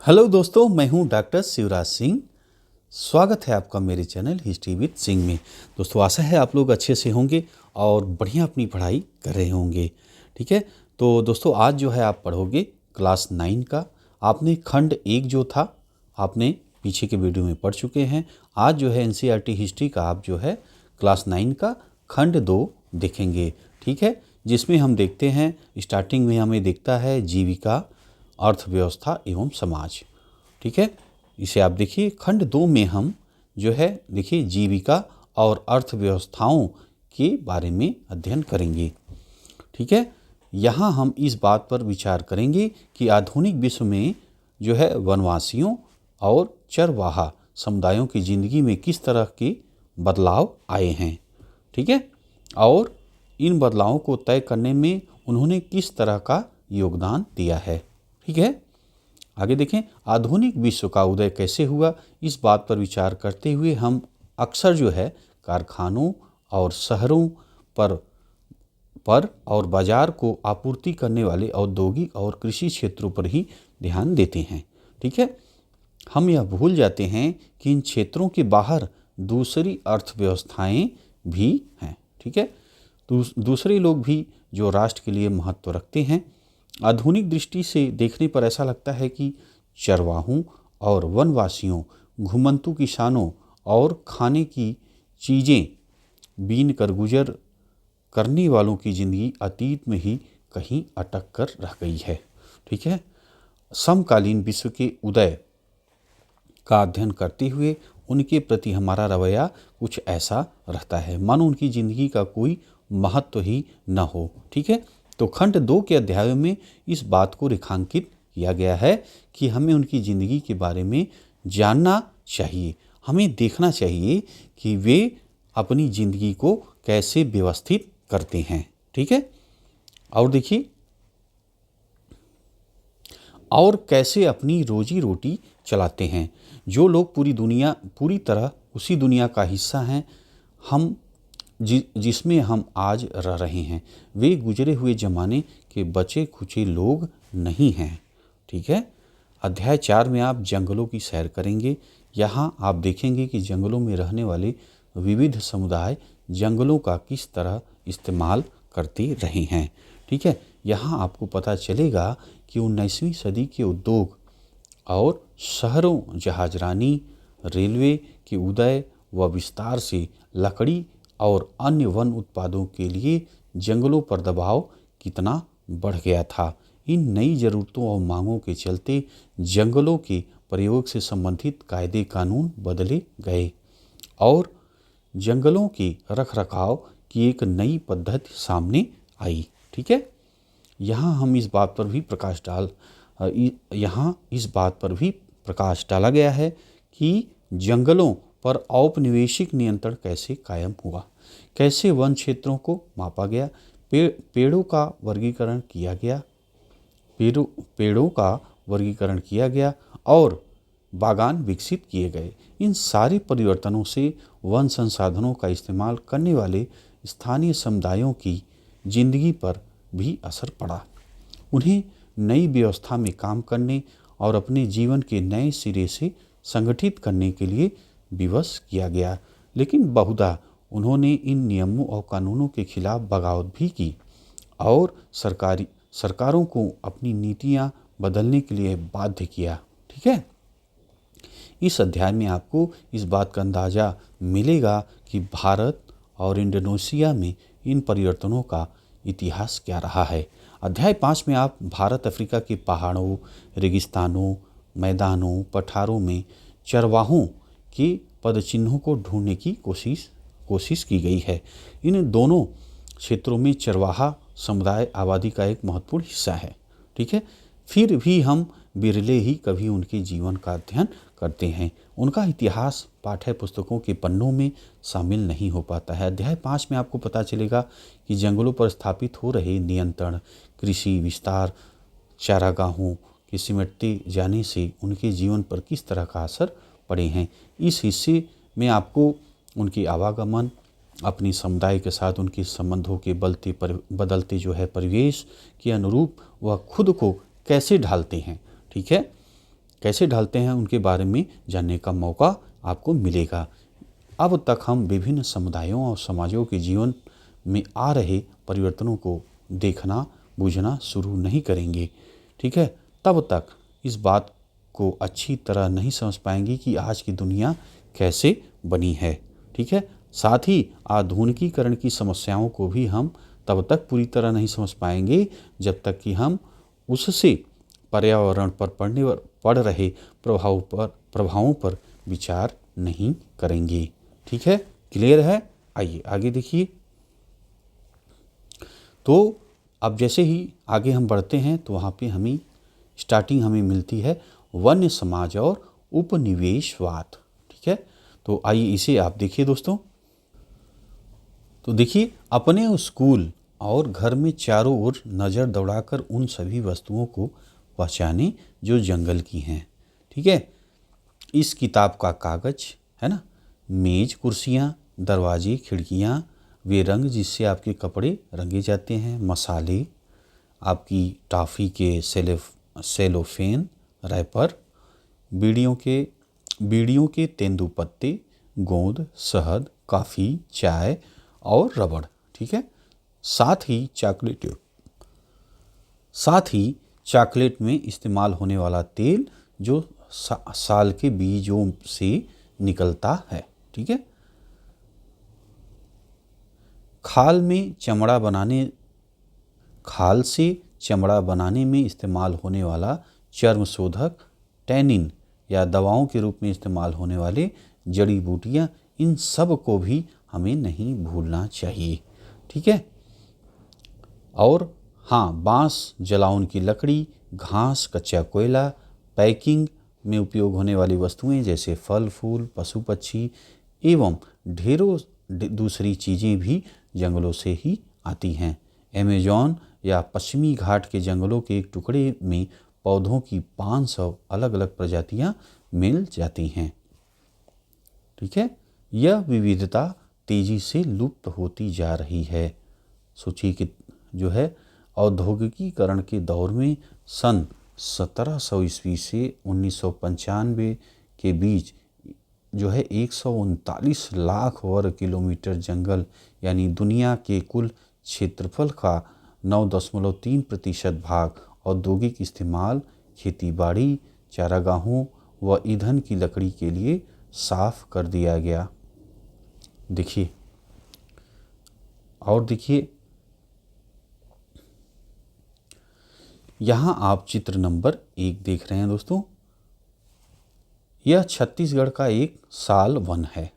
Hello दोस्तों, मैं हूं डॉक्टर शिवराज सिंह। स्वागत है आपका मेरे चैनल हिस्ट्री विद सिंह में। दोस्तों, आशा है आप लोग अच्छे से होंगे और बढ़िया अपनी पढ़ाई कर रहे होंगे। ठीक है, तो दोस्तों आज जो है आप पढ़ोगे क्लास 9 का। आपने खंड 1 जो था आपने पीछे के वीडियो में पढ़ चुके हैं। आज जो है एनसीईआरटी हिस्ट्री का आप जो है क्लास 9 का खंड 2 देखेंगे। ठीक है, जिसमें हम देखते हैं स्टार्टिंग में हमें दिखता है जीविका, अर्थव्यवस्था एवं समाज। ठीक है, इसे आप देखिए। खंड 2 में हम जो है देखिए जीविका और अर्थव्यवस्थाओं के बारे में अध्ययन करेंगे। ठीक है, यहाँ हम इस बात पर विचार करेंगे कि आधुनिक विश्व में जो है वनवासियों और चरवाहा समुदायों की ज़िंदगी में किस तरह के बदलाव आए हैं। ठीक है, और इन बदलावों को तय करने में उन्होंने किस तरह का योगदान दिया है। ठीक है, आगे देखें। आधुनिक विश्व का उदय कैसे हुआ, इस बात पर विचार करते हुए हम अक्सर जो है कारखानों और शहरों पर और बाजार को आपूर्ति करने वाले औद्योगिक और कृषि क्षेत्रों पर ही ध्यान देते हैं। ठीक है, हम यह भूल जाते हैं कि इन क्षेत्रों के बाहर दूसरी अर्थव्यवस्थाएं भी हैं। ठीक है, दूसरे लोग भी जो राष्ट्र के लिए महत्व रखते हैं। आधुनिक दृष्टि से देखने पर ऐसा लगता है कि चरवाहों और वनवासियों, घुमंतू किसानों और खाने की चीज़ें बीन कर गुजर करने वालों की ज़िंदगी अतीत में ही कहीं अटक कर रह गई है। ठीक है, समकालीन विश्व के उदय का अध्ययन करते हुए उनके प्रति हमारा रवैया कुछ ऐसा रहता है मानो उनकी ज़िंदगी का कोई महत्व ही न हो। ठीक है, तो खंड 2 के अध्यायों में इस बात को रेखांकित किया गया है कि हमें उनकी ज़िंदगी के बारे में जानना चाहिए। हमें देखना चाहिए कि वे अपनी ज़िंदगी को कैसे व्यवस्थित करते हैं। ठीक है, और देखिए, और कैसे अपनी रोजी रोटी चलाते हैं। जो लोग पूरी तरह उसी दुनिया का हिस्सा हैं हम जिसमें हम आज रह रहे हैं, वे गुजरे हुए ज़माने के बचे खुचे लोग नहीं हैं। ठीक है, अध्याय 4 में आप जंगलों की सैर करेंगे। यहाँ आप देखेंगे कि जंगलों में रहने वाले विविध समुदाय जंगलों का किस तरह इस्तेमाल करते रहे हैं। ठीक है, यहाँ आपको पता चलेगा कि 19वीं सदी के उद्योग और शहरों, जहाजरानी, रेलवे के उदय व विस्तार से लकड़ी और अन्य वन उत्पादों के लिए जंगलों पर दबाव कितना बढ़ गया था। इन नई ज़रूरतों और मांगों के चलते जंगलों के प्रयोग से संबंधित कायदे कानून बदले गए और जंगलों के रखरखाव की एक नई पद्धति सामने आई। ठीक है, यहाँ हम इस बात पर भी प्रकाश डाला गया है कि जंगलों पर औपनिवेशिक नियंत्रण कैसे कायम हुआ, कैसे वन क्षेत्रों को मापा गया, पेड़ों का वर्गीकरण किया गया और बागान विकसित किए गए। इन सारे परिवर्तनों से वन संसाधनों का इस्तेमाल करने वाले स्थानीय समुदायों की जिंदगी पर भी असर पड़ा। उन्हें नई व्यवस्था में काम करने और अपने जीवन के नए सिरे से संगठित करने के लिए विवश किया गया, लेकिन बहुधा उन्होंने इन नियमों और कानूनों के खिलाफ बगावत भी की और सरकारों को अपनी नीतियां बदलने के लिए बाध्य किया। ठीक है, इस अध्याय में आपको इस बात का अंदाज़ा मिलेगा कि भारत और इंडोनेशिया में इन परिवर्तनों का इतिहास क्या रहा है। अध्याय 5 में आप भारत अफ्रीका के पहाड़ों, रेगिस्तानों, मैदानों, पठारों में चरवाहों के पदचिन्हों को ढूंढने की कोशिश की गई है। इन दोनों क्षेत्रों में चरवाहा समुदाय आबादी का एक महत्वपूर्ण हिस्सा है। ठीक है, फिर भी हम बिरले ही कभी उनके जीवन का अध्ययन करते हैं। उनका इतिहास पाठ्य पुस्तकों के पन्नों में शामिल नहीं हो पाता है। अध्याय 5 में आपको पता चलेगा कि जंगलों पर स्थापित हो रहे नियंत्रण, कृषि विस्तार, चारागाहों के सिमटते जाने से उनके जीवन पर किस तरह का असर पड़े हैं। इस हिस्से में आपको उनके आवागमन, अपनी समुदाय के साथ उनके संबंधों के बदलते जो है परिवेश के अनुरूप वह खुद को कैसे ढालते हैं। ठीक है, कैसे ढालते हैं उनके बारे में जानने का मौका आपको मिलेगा। अब तक हम विभिन्न समुदायों और समाजों के जीवन में आ रहे परिवर्तनों को देखना बूझना शुरू नहीं करेंगे, ठीक है, तब तक इस बात को अच्छी तरह नहीं समझ पाएंगे कि आज की दुनिया कैसे बनी है, ठीक है। साथ ही आधुनिकीकरण की समस्याओं को भी हम तब तक पूरी तरह नहीं समझ पाएंगे जब तक कि हम उससे पर्यावरण पर पड़ रहे प्रभावों पर विचार नहीं करेंगे, ठीक है। क्लियर है? आइए आगे देखिए। तो अब जैसे ही आगे हम बढ़ते हैं तो वहाँ पे हमें स्टार्टिंग हमें मिलती है वन्य समाज और उपनिवेशवाद, ठीक है। तो आइए इसे आप देखिए दोस्तों। तो देखिए, अपने स्कूल और घर में चारों ओर नज़र दौड़ाकर उन सभी वस्तुओं को पहचाने जो जंगल की हैं, ठीक है। इस किताब का कागज़ है ना, मेज़ कुर्सियाँ, दरवाजे खिड़कियाँ, वे रंग जिससे आपके कपड़े रंगे जाते हैं, मसाले, आपकी टॉफ़ी के सेलोफेन रैपर, बीड़ियों के तेंदूपत्ते, गोंद, शहद, कॉफ़ी, चाय और रबड़, ठीक है। साथ ही चॉकलेट में इस्तेमाल होने वाला तेल जो साल के बीजों से निकलता है, ठीक है। खाल से चमड़ा बनाने में इस्तेमाल होने वाला चर्म शोधक, टैनिन या दवाओं के रूप में इस्तेमाल होने वाले जड़ी बूटियाँ, इन सब को भी हमें नहीं भूलना चाहिए, ठीक है। और हाँ, बांस, जलावन की लकड़ी, घास, कच्चा कोयला, पैकिंग में उपयोग होने वाली वस्तुएं जैसे फल फूल, पशु पक्षी एवं ढेरों दूसरी चीज़ें भी जंगलों से ही आती हैं। अमेज़न या पश्चिमी घाट के जंगलों के एक टुकड़े में पौधों की 500 अलग अलग प्रजातियां मिल जाती हैं, ठीक है। यह विविधता तेजी से लुप्त होती जा रही है। सोचिए कि जो है औद्योगिकीकरण के दौर में सन 1700 ईस्वी से 1995 के बीच जो है 139 लाख वर्ग किलोमीटर जंगल यानी दुनिया के कुल क्षेत्रफल का 9.3% भाग औद्योगिक इस्तेमाल, खेतीबाड़ी, चारागाहों व ईंधन की लकड़ी के लिए साफ कर दिया गया। देखिए और देखिए, यहाँ आप चित्र नंबर 1 देख रहे हैं दोस्तों। यह छत्तीसगढ़ का एक साल वन है।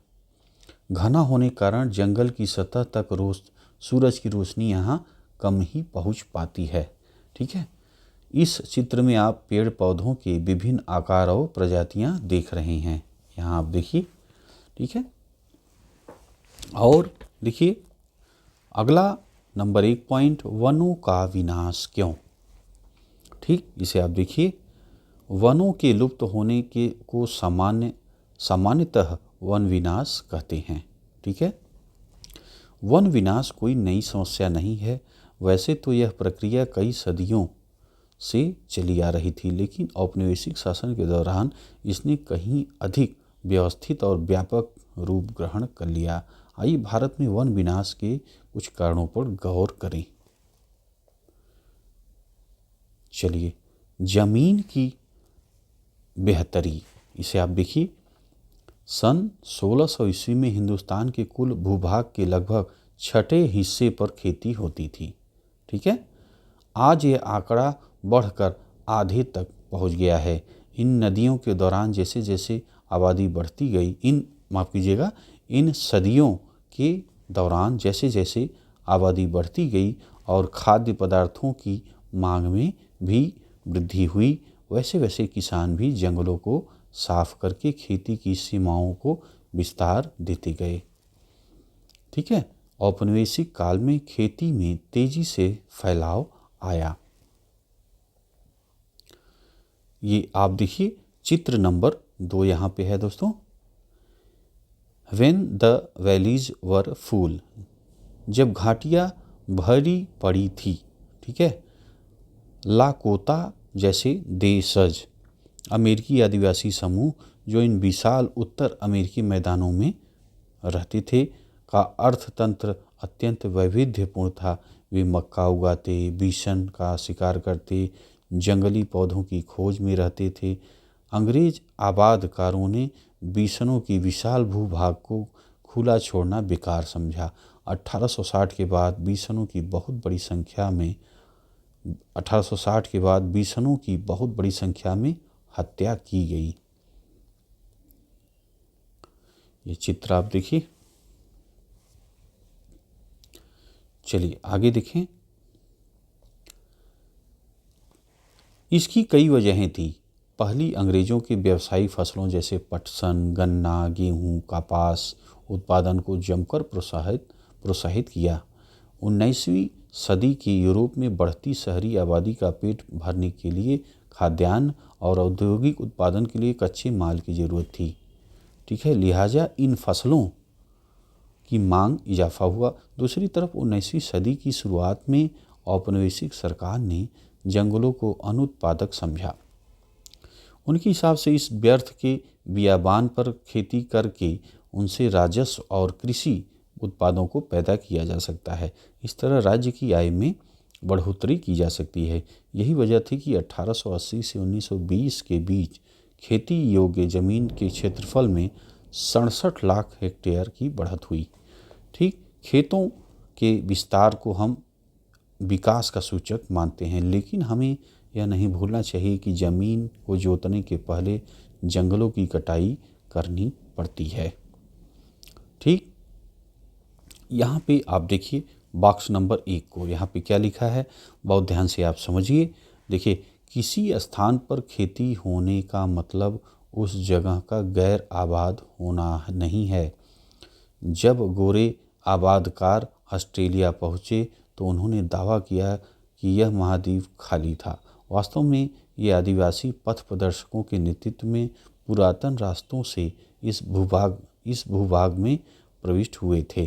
घना होने के कारण जंगल की सतह तक सूरज की रोशनी यहाँ कम ही पहुँच पाती है, ठीक है। इस चित्र में आप पेड़ पौधों के विभिन्न आकार और प्रजातियाँ देख रहे हैं, यहाँ आप देखिए, ठीक है। और देखिए अगला नंबर 1 पॉइंट, वनों का विनाश क्यों, ठीक। इसे आप देखिए, वनों के लुप्त होने के को सामान्यतः वन विनाश कहते हैं, ठीक है। वन विनाश कोई नई समस्या नहीं है। वैसे तो यह प्रक्रिया कई सदियों से चली आ रही थी, लेकिन औपनिवेशिक शासन के दौरान इसने कहीं अधिक व्यवस्थित और व्यापक रूप ग्रहण कर लिया। आइए भारत में वन विनाश के कुछ कारणों पर गौर करें। चलिए, जमीन की बेहतरी, इसे आप देखिए, सन 1600 ईस्वी में हिंदुस्तान के कुल भूभाग के लगभग छठे हिस्से पर खेती होती थी, ठीक है। आज यह आंकड़ा बढ़कर आधे तक पहुंच गया है। इन नदियों के दौरान जैसे जैसे आबादी बढ़ती गई, इन सदियों के दौरान जैसे जैसे आबादी बढ़ती गई और खाद्य पदार्थों की मांग में भी वृद्धि हुई, वैसे वैसे किसान भी जंगलों को साफ करके खेती की सीमाओं को विस्तार देते गए, ठीक है। औपनिवेशिक काल में खेती में तेजी से फैलाव आया। ये आप देखिए चित्र नंबर 2 यहाँ पे है दोस्तों। When the valleys were full, जब घाटियाँ भरी पड़ी थी, ठीक है। लाकोता जैसे देशज अमेरिकी आदिवासी समूह जो इन विशाल उत्तर अमेरिकी मैदानों में रहते थे का अर्थतंत्र अत्यंत वैविध्यपूर्ण था। वे मक्का उगाते, बिशन का शिकार करते, जंगली पौधों की खोज में रहते थे। अंग्रेज आबादकारों ने बिशनों की विशाल भूभाग को खुला छोड़ना बेकार समझा। 1860 के बाद बिशनों की बहुत बड़ी संख्या में 1860 के बाद बिशनों की बहुत बड़ी संख्या में हत्या की गई। ये चित्र आप देखिए। चलिए आगे देखें। इसकी कई वजहें थी। पहली, अंग्रेजों के व्यवसायी फसलों जैसे पटसन, गन्ना, गेहूं, कपास उत्पादन को जमकर प्रोत्साहित किया। 19वीं सदी के यूरोप में बढ़ती शहरी आबादी का पेट भरने के लिए खाद्यान्न और औद्योगिक उत्पादन के लिए कच्चे माल की ज़रूरत थी। ठीक है, लिहाजा इन फसलों की मांग इजाफा हुआ। दूसरी तरफ 19वीं सदी की शुरुआत में औपनिवेशिक सरकार ने जंगलों को अनुत्पादक समझा। उनके हिसाब से इस व्यर्थ के बियाबान पर खेती करके उनसे राजस्व और कृषि उत्पादों को पैदा किया जा सकता है। इस तरह राज्य की आय में बढ़ोतरी की जा सकती है। यही वजह थी कि 1880 से 1920 के बीच खेती योग्य जमीन के क्षेत्रफल में 67 लाख हेक्टेयर की बढ़त हुई। ठीक, खेतों के विस्तार को हम विकास का सूचक मानते हैं, लेकिन हमें यह नहीं भूलना चाहिए कि ज़मीन को जोतने के पहले जंगलों की कटाई करनी पड़ती है। ठीक, यहाँ पे आप देखिए बॉक्स नंबर 1 को, यहाँ पे क्या लिखा है बहुत ध्यान से आप समझिए। देखिए, किसी स्थान पर खेती होने का मतलब उस जगह का गैर आबाद होना नहीं है। जब गोरे आबादकार ऑस्ट्रेलिया पहुँचे तो उन्होंने दावा किया कि यह महाद्वीप खाली था। वास्तव में ये आदिवासी पथ प्रदर्शकों के नेतृत्व में पुरातन रास्तों से इस भूभाग में प्रविष्ट हुए थे।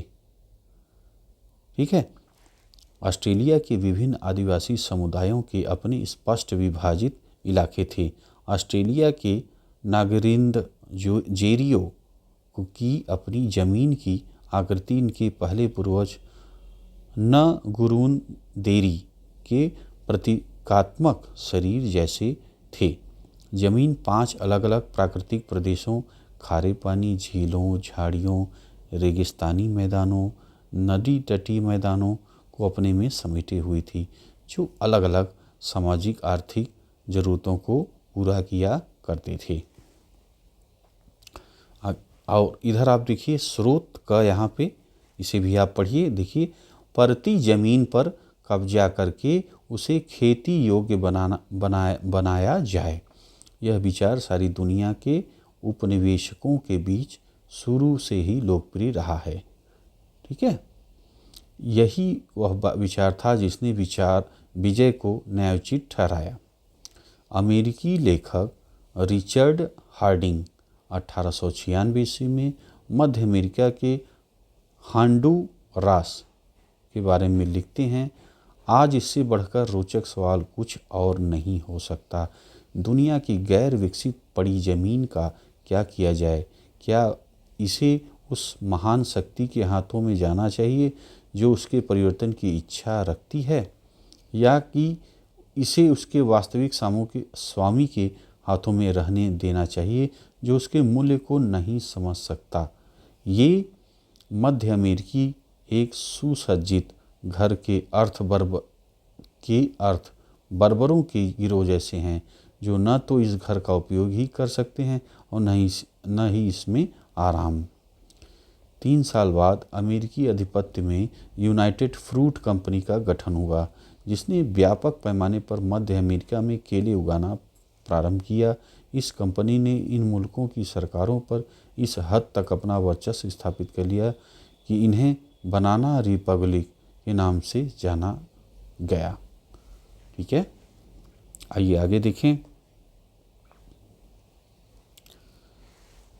ठीक है, ऑस्ट्रेलिया के विभिन्न आदिवासी समुदायों के अपने स्पष्ट विभाजित इलाके थे। ऑस्ट्रेलिया के नागरिंद जेरियो की अपनी जमीन की आकृति इनके पहले पूर्वज नगुरुनदेरी के प्रतीकात्मक शरीर जैसे थे। जमीन 5 अलग अलग प्राकृतिक प्रदेशों, खारे पानी, झीलों, झाड़ियों, रेगिस्तानी मैदानों, नदी तटीय मैदानों को अपने में समेटे हुई थी, जो अलग अलग सामाजिक आर्थिक ज़रूरतों को पूरा किया करते थे। और इधर आप देखिए स्रोत का, यहाँ पे इसे भी आप पढ़िए। देखिए, परती जमीन पर कब्जा करके उसे खेती योग्य बनाया जाए। यह विचार सारी दुनिया के उपनिवेशकों के बीच शुरू से ही लोकप्रिय रहा है। ठीक है, यही वह विचार था जिसने विजय को न्यायोचित ठहराया। अमेरिकी लेखक रिचर्ड हार्डिंग 1896 ईस्वी में मध्य अमेरिका के होंडुरास के बारे में लिखते हैं, आज इससे बढ़कर रोचक सवाल कुछ और नहीं हो सकता। दुनिया की गैर विकसित पड़ी ज़मीन का क्या किया जाए? क्या इसे उस महान शक्ति के हाथों में जाना चाहिए जो उसके परिवर्तन की इच्छा रखती है, या कि इसे उसके वास्तविक स्वामी के हाथों में रहने देना चाहिए जो उसके मूल्य को नहीं समझ सकता? ये मध्य अमेरिकी एक सुसज्जित घर के अर्थ बर्बरों के गिरोह जैसे हैं, जो न तो इस घर का उपयोग ही कर सकते हैं और न ही इसमें आराम। 3 साल बाद अमेरिकी आधिपत्य में यूनाइटेड फ्रूट कंपनी का गठन हुआ, जिसने व्यापक पैमाने पर मध्य अमेरिका में केले उगाना प्रारंभ किया। इस कंपनी ने इन मुल्कों की सरकारों पर इस हद तक अपना वर्चस्व स्थापित कर लिया कि इन्हें बनाना रिपब्लिक के नाम से जाना गया। ठीक है, आइए आगे देखें।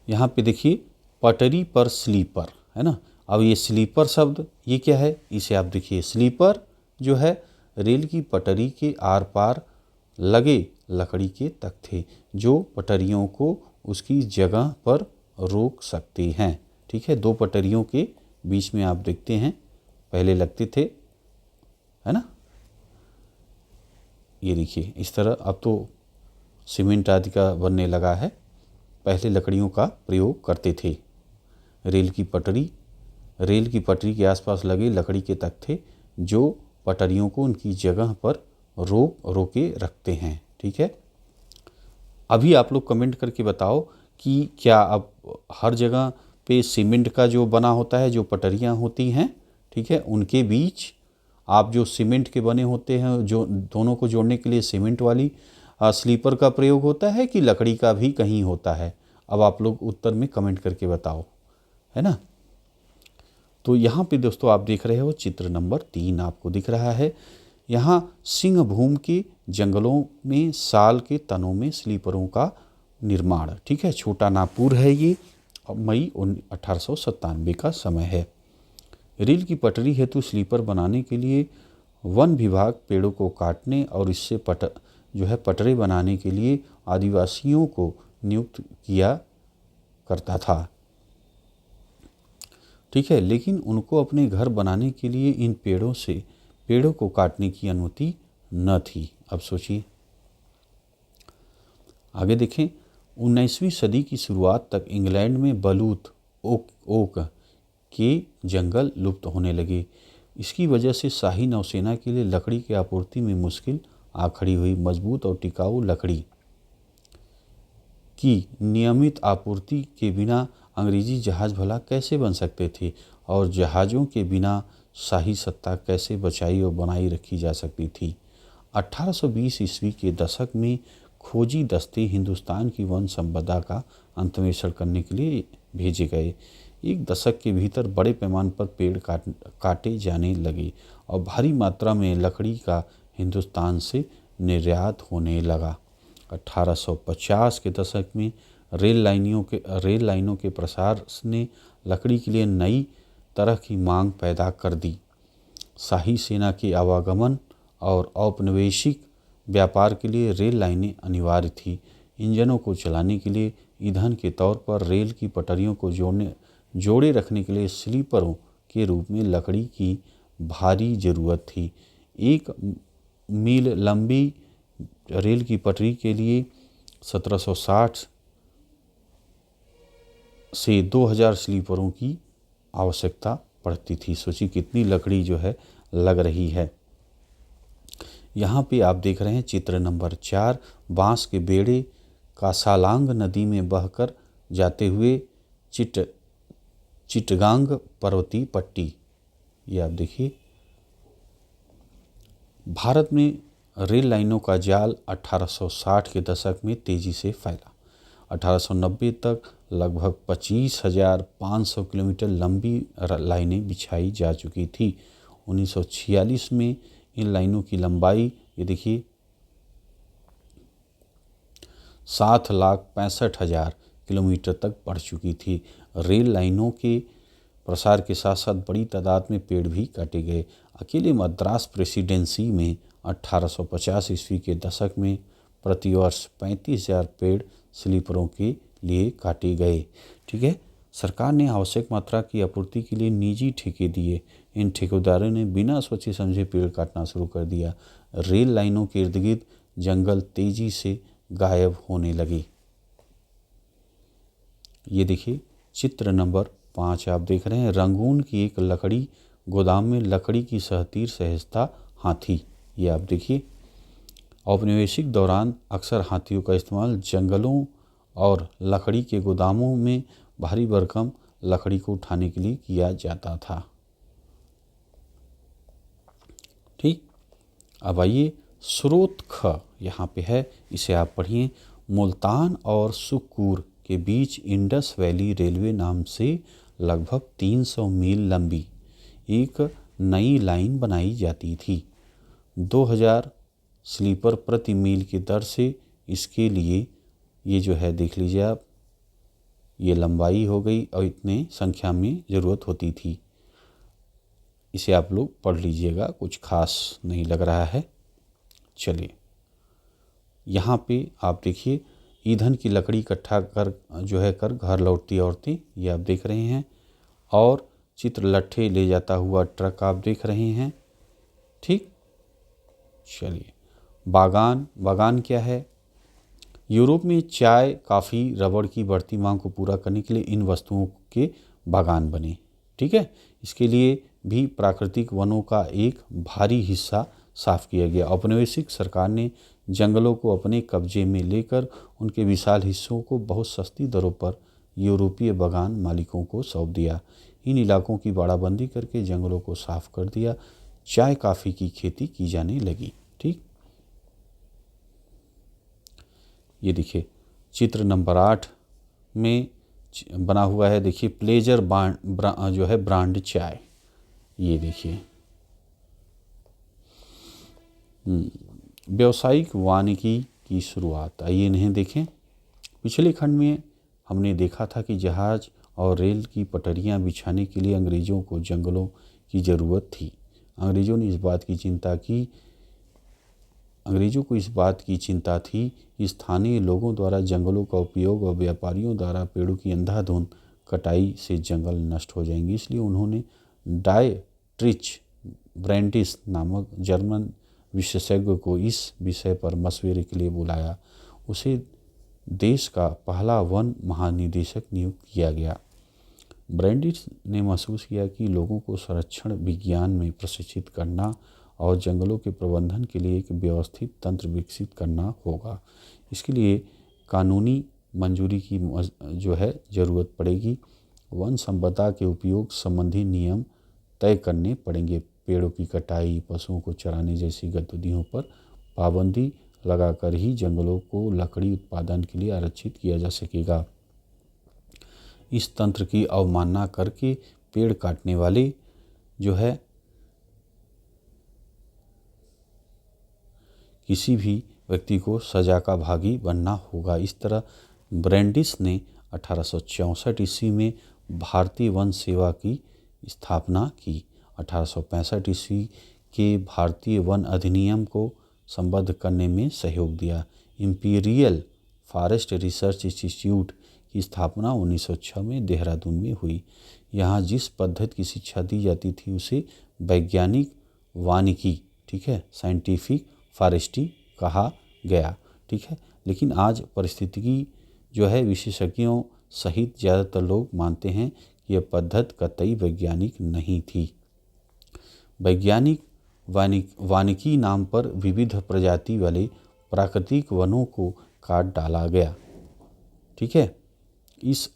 यहाँ पे देखिए पटरी पर स्लीपर है ना। अब ये स्लीपर शब्द ये क्या है, इसे आप देखिए। स्लीपर जो है रेल की पटरी के आर पार लगे लकड़ी के तख्ते जो पटरियों को उसकी जगह पर रोक सकते हैं। ठीक है, दो पटरियों के बीच में आप देखते हैं पहले लगते थे, है ना। ये देखिए इस तरह, अब तो सीमेंट आदि का बनने लगा है, पहले लकड़ियों का प्रयोग करते थे। रेल की पटरी के आसपास लगे लकड़ी के तख्ते जो पटरियों को उनकी जगह पर रोके रखते हैं। ठीक है, अभी आप लोग कमेंट करके बताओ कि क्या अब हर जगह पे सीमेंट का जो बना होता है, जो पटरियां होती हैं, ठीक है, उनके बीच आप जो सीमेंट के बने होते हैं, जो दोनों को जोड़ने के लिए सीमेंट वाली स्लीपर का प्रयोग होता है कि लकड़ी का भी कहीं होता है? अब आप लोग उत्तर में कमेंट करके बताओ, है ना। तो यहाँ पे दोस्तों आप देख रहे हो चित्र नंबर 3 आपको दिख रहा है। यहाँ सिंहभूम के जंगलों में साल के तनों में स्लीपरों का निर्माण। ठीक है, छोटा नागपुर है ये, मई 1897 का समय है। रेल की पटरी हेतु स्लीपर बनाने के लिए वन विभाग पेड़ों को काटने और इससे पटरे बनाने के लिए आदिवासियों को नियुक्त किया करता था। ठीक है, लेकिन उनको अपने घर बनाने के लिए इन पेड़ों को काटने की अनुमति न थी। अब सोचिए, आगे देखें। 19वीं सदी की शुरुआत तक इंग्लैंड में बलूत ओक के जंगल लुप्त होने लगे। इसकी वजह से शाही नौसेना के लिए लकड़ी की आपूर्ति में मुश्किल आ खड़ी हुई। मजबूत और टिकाऊ लकड़ी की नियमित आपूर्ति के बिना अंग्रेजी जहाज भला कैसे बन सकते थे, और जहाज़ों के बिना शाही सत्ता कैसे बचाई और बनाई रखी जा सकती थी। 1820 ईस्वी के दशक में खोजी दस्ते हिंदुस्तान की वन संपदा का अन्वेषण करने के लिए भेजे गए। एक दशक के भीतर बड़े पैमाने पर पेड़ काटे जाने लगे और भारी मात्रा में लकड़ी का हिंदुस्तान से निर्यात होने लगा। 1850 के दशक में रेल लाइनों के प्रसार ने लकड़ी के लिए नई तरह की मांग पैदा कर दी। शाही सेना के आवागमन और औपनिवेशिक व्यापार के लिए रेल लाइनें अनिवार्य थी। इंजनों को चलाने के लिए ईंधन के तौर पर रेल की पटरियों को जोड़े रखने के लिए स्लीपरों के रूप में लकड़ी की भारी ज़रूरत थी। 1 मील लंबी रेल की पटरी के लिए 1760 से 2000 स्लीपरों की आवश्यकता पड़ती थी। सोचिए कितनी लकड़ी जो है लग रही है। यहाँ पे आप देख रहे हैं चित्र नंबर 4, बांस के बेड़े का सालांग नदी में बहकर जाते हुए चिटगांग पर्वतीय पट्टी। ये आप देखिए, भारत में रेल लाइनों का जाल 1860 के दशक में तेजी से फैला। 1890 तक लगभग 25,500 किलोमीटर लंबी लाइनें बिछाई जा चुकी थी। 1946 में इन लाइनों की लंबाई, ये देखिए, 7,65,000 किलोमीटर तक बढ़ चुकी थी। रेल लाइनों के प्रसार के साथ साथ बड़ी तादाद में पेड़ भी काटे गए। अकेले मद्रास प्रेसिडेंसी में 1850 ईस्वी के दशक में प्रतिवर्ष 35,000 पेड़ स्लीपरों के लिए काटे गए। ठीक है, सरकार ने आवश्यक मात्रा की आपूर्ति के लिए निजी ठेके दिए। इन ठेकेदारों ने बिना सोचे समझे पेड़ काटना शुरू कर दिया। रेल लाइनों के इर्द गिर्द जंगल तेजी से गायब होने लगे। ये देखिए चित्र नंबर 5 आप देख रहे हैं। रंगून की एक लकड़ी गोदाम में लकड़ी की सहतीर सहजता हाथी। ये आप देखिए, औपनिवेशिक दौरान अक्सर हाथियों का इस्तेमाल जंगलों और लकड़ी के गोदामों में भारी भरकम लकड़ी को उठाने के लिए किया जाता था। ठीक, अब आइए स्रोत ख यहाँ पे है, इसे आप पढ़िए। मुल्तान और सुक्कूर के बीच इंडस वैली रेलवे नाम से लगभग 300 मील लंबी एक नई लाइन बनाई जाती थी। 2000 स्लीपर प्रति मील की दर से इसके लिए, ये जो है देख लीजिए आप, ये लंबाई हो गई और इतने संख्या में ज़रूरत होती थी। इसे आप लोग पढ़ लीजिएगा, कुछ खास नहीं लग रहा है। चलिए यहाँ पे आप देखिए ईंधन की लकड़ी इकट्ठा कर जो है कर घर लौटती औरतें, ये आप देख रहे हैं। और चित्र लट्ठे ले जाता हुआ ट्रक आप देख रहे हैं। ठीक, चलिए बागान। बागान क्या है? यूरोप में चाय, कॉफ़ी, रबड़ की बढ़ती मांग को पूरा करने के लिए इन वस्तुओं के बागान बने। ठीक है, इसके लिए भी प्राकृतिक वनों का एक भारी हिस्सा साफ किया गया। औपनिवेशिक सरकार ने जंगलों को अपने कब्जे में लेकर उनके विशाल हिस्सों को बहुत सस्ती दरों पर यूरोपीय बागान मालिकों को सौंप दिया। इन इलाकों की बाड़ाबंदी करके जंगलों को साफ कर दिया। चाय, कॉफ़ी की खेती की जाने लगी। ठीक, ये देखिए चित्र नंबर 8 में बना हुआ है। देखिए प्लेजर जो है ब्रांड चाय, ये देखिए। व्यावसायिक वानिकी की शुरुआत, आइए इन्हें देखें। पिछले खंड में हमने देखा था कि जहाज और रेल की पटरियां बिछाने के लिए अंग्रेज़ों को जंगलों की ज़रूरत थी। अंग्रेज़ों को इस बात की चिंता थी कि स्थानीय लोगों द्वारा जंगलों का उपयोग और व्यापारियों द्वारा पेड़ों की अंधाधुंध कटाई से जंगल नष्ट हो जाएंगे। इसलिए उन्होंने डायट्रिच ब्रैंडिस नामक जर्मन विशेषज्ञ को इस विषय पर मशवरे के लिए बुलाया। उसे देश का पहला वन महानिदेशक नियुक्त किया गया। ब्रैंडिस ने महसूस किया कि लोगों को संरक्षण विज्ञान में प्रशिक्षित करना और जंगलों के प्रबंधन के लिए एक व्यवस्थित तंत्र विकसित करना होगा। इसके लिए कानूनी मंजूरी की जो है ज़रूरत पड़ेगी। वन संपदा के उपयोग संबंधी नियम तय करने पड़ेंगे। पेड़ों की कटाई, पशुओं को चराने जैसी गतिविधियों पर पाबंदी लगाकर ही जंगलों को लकड़ी उत्पादन के लिए आरक्षित किया जा सकेगा। इस तंत्र की अवमानना करके पेड़ काटने वाले जो है किसी भी व्यक्ति को सजा का भागी बनना होगा। इस तरह ब्रैंडिस ने 1864 ईस्वी में भारतीय वन सेवा की स्थापना की। 1865 ईस्वी के भारतीय वन अधिनियम को संबद्ध करने में सहयोग दिया। इंपीरियल फॉरेस्ट रिसर्च इंस्टीट्यूट की स्थापना 1906 में देहरादून में हुई। यहाँ जिस पद्धति की शिक्षा दी जाती थी उसे वैज्ञानिक वानिकी, ठीक है, साइंटिफिक फॉरेस्ट्री कहा गया। ठीक है, लेकिन आज पारिस्थितिकी जो है विशेषज्ञों सहित ज़्यादातर लोग मानते हैं कि यह पद्धति कतई वैज्ञानिक नहीं थी। वैज्ञानिक वानिकी नाम पर विविध प्रजाति वाले प्राकृतिक वनों को काट डाला गया। ठीक है, इस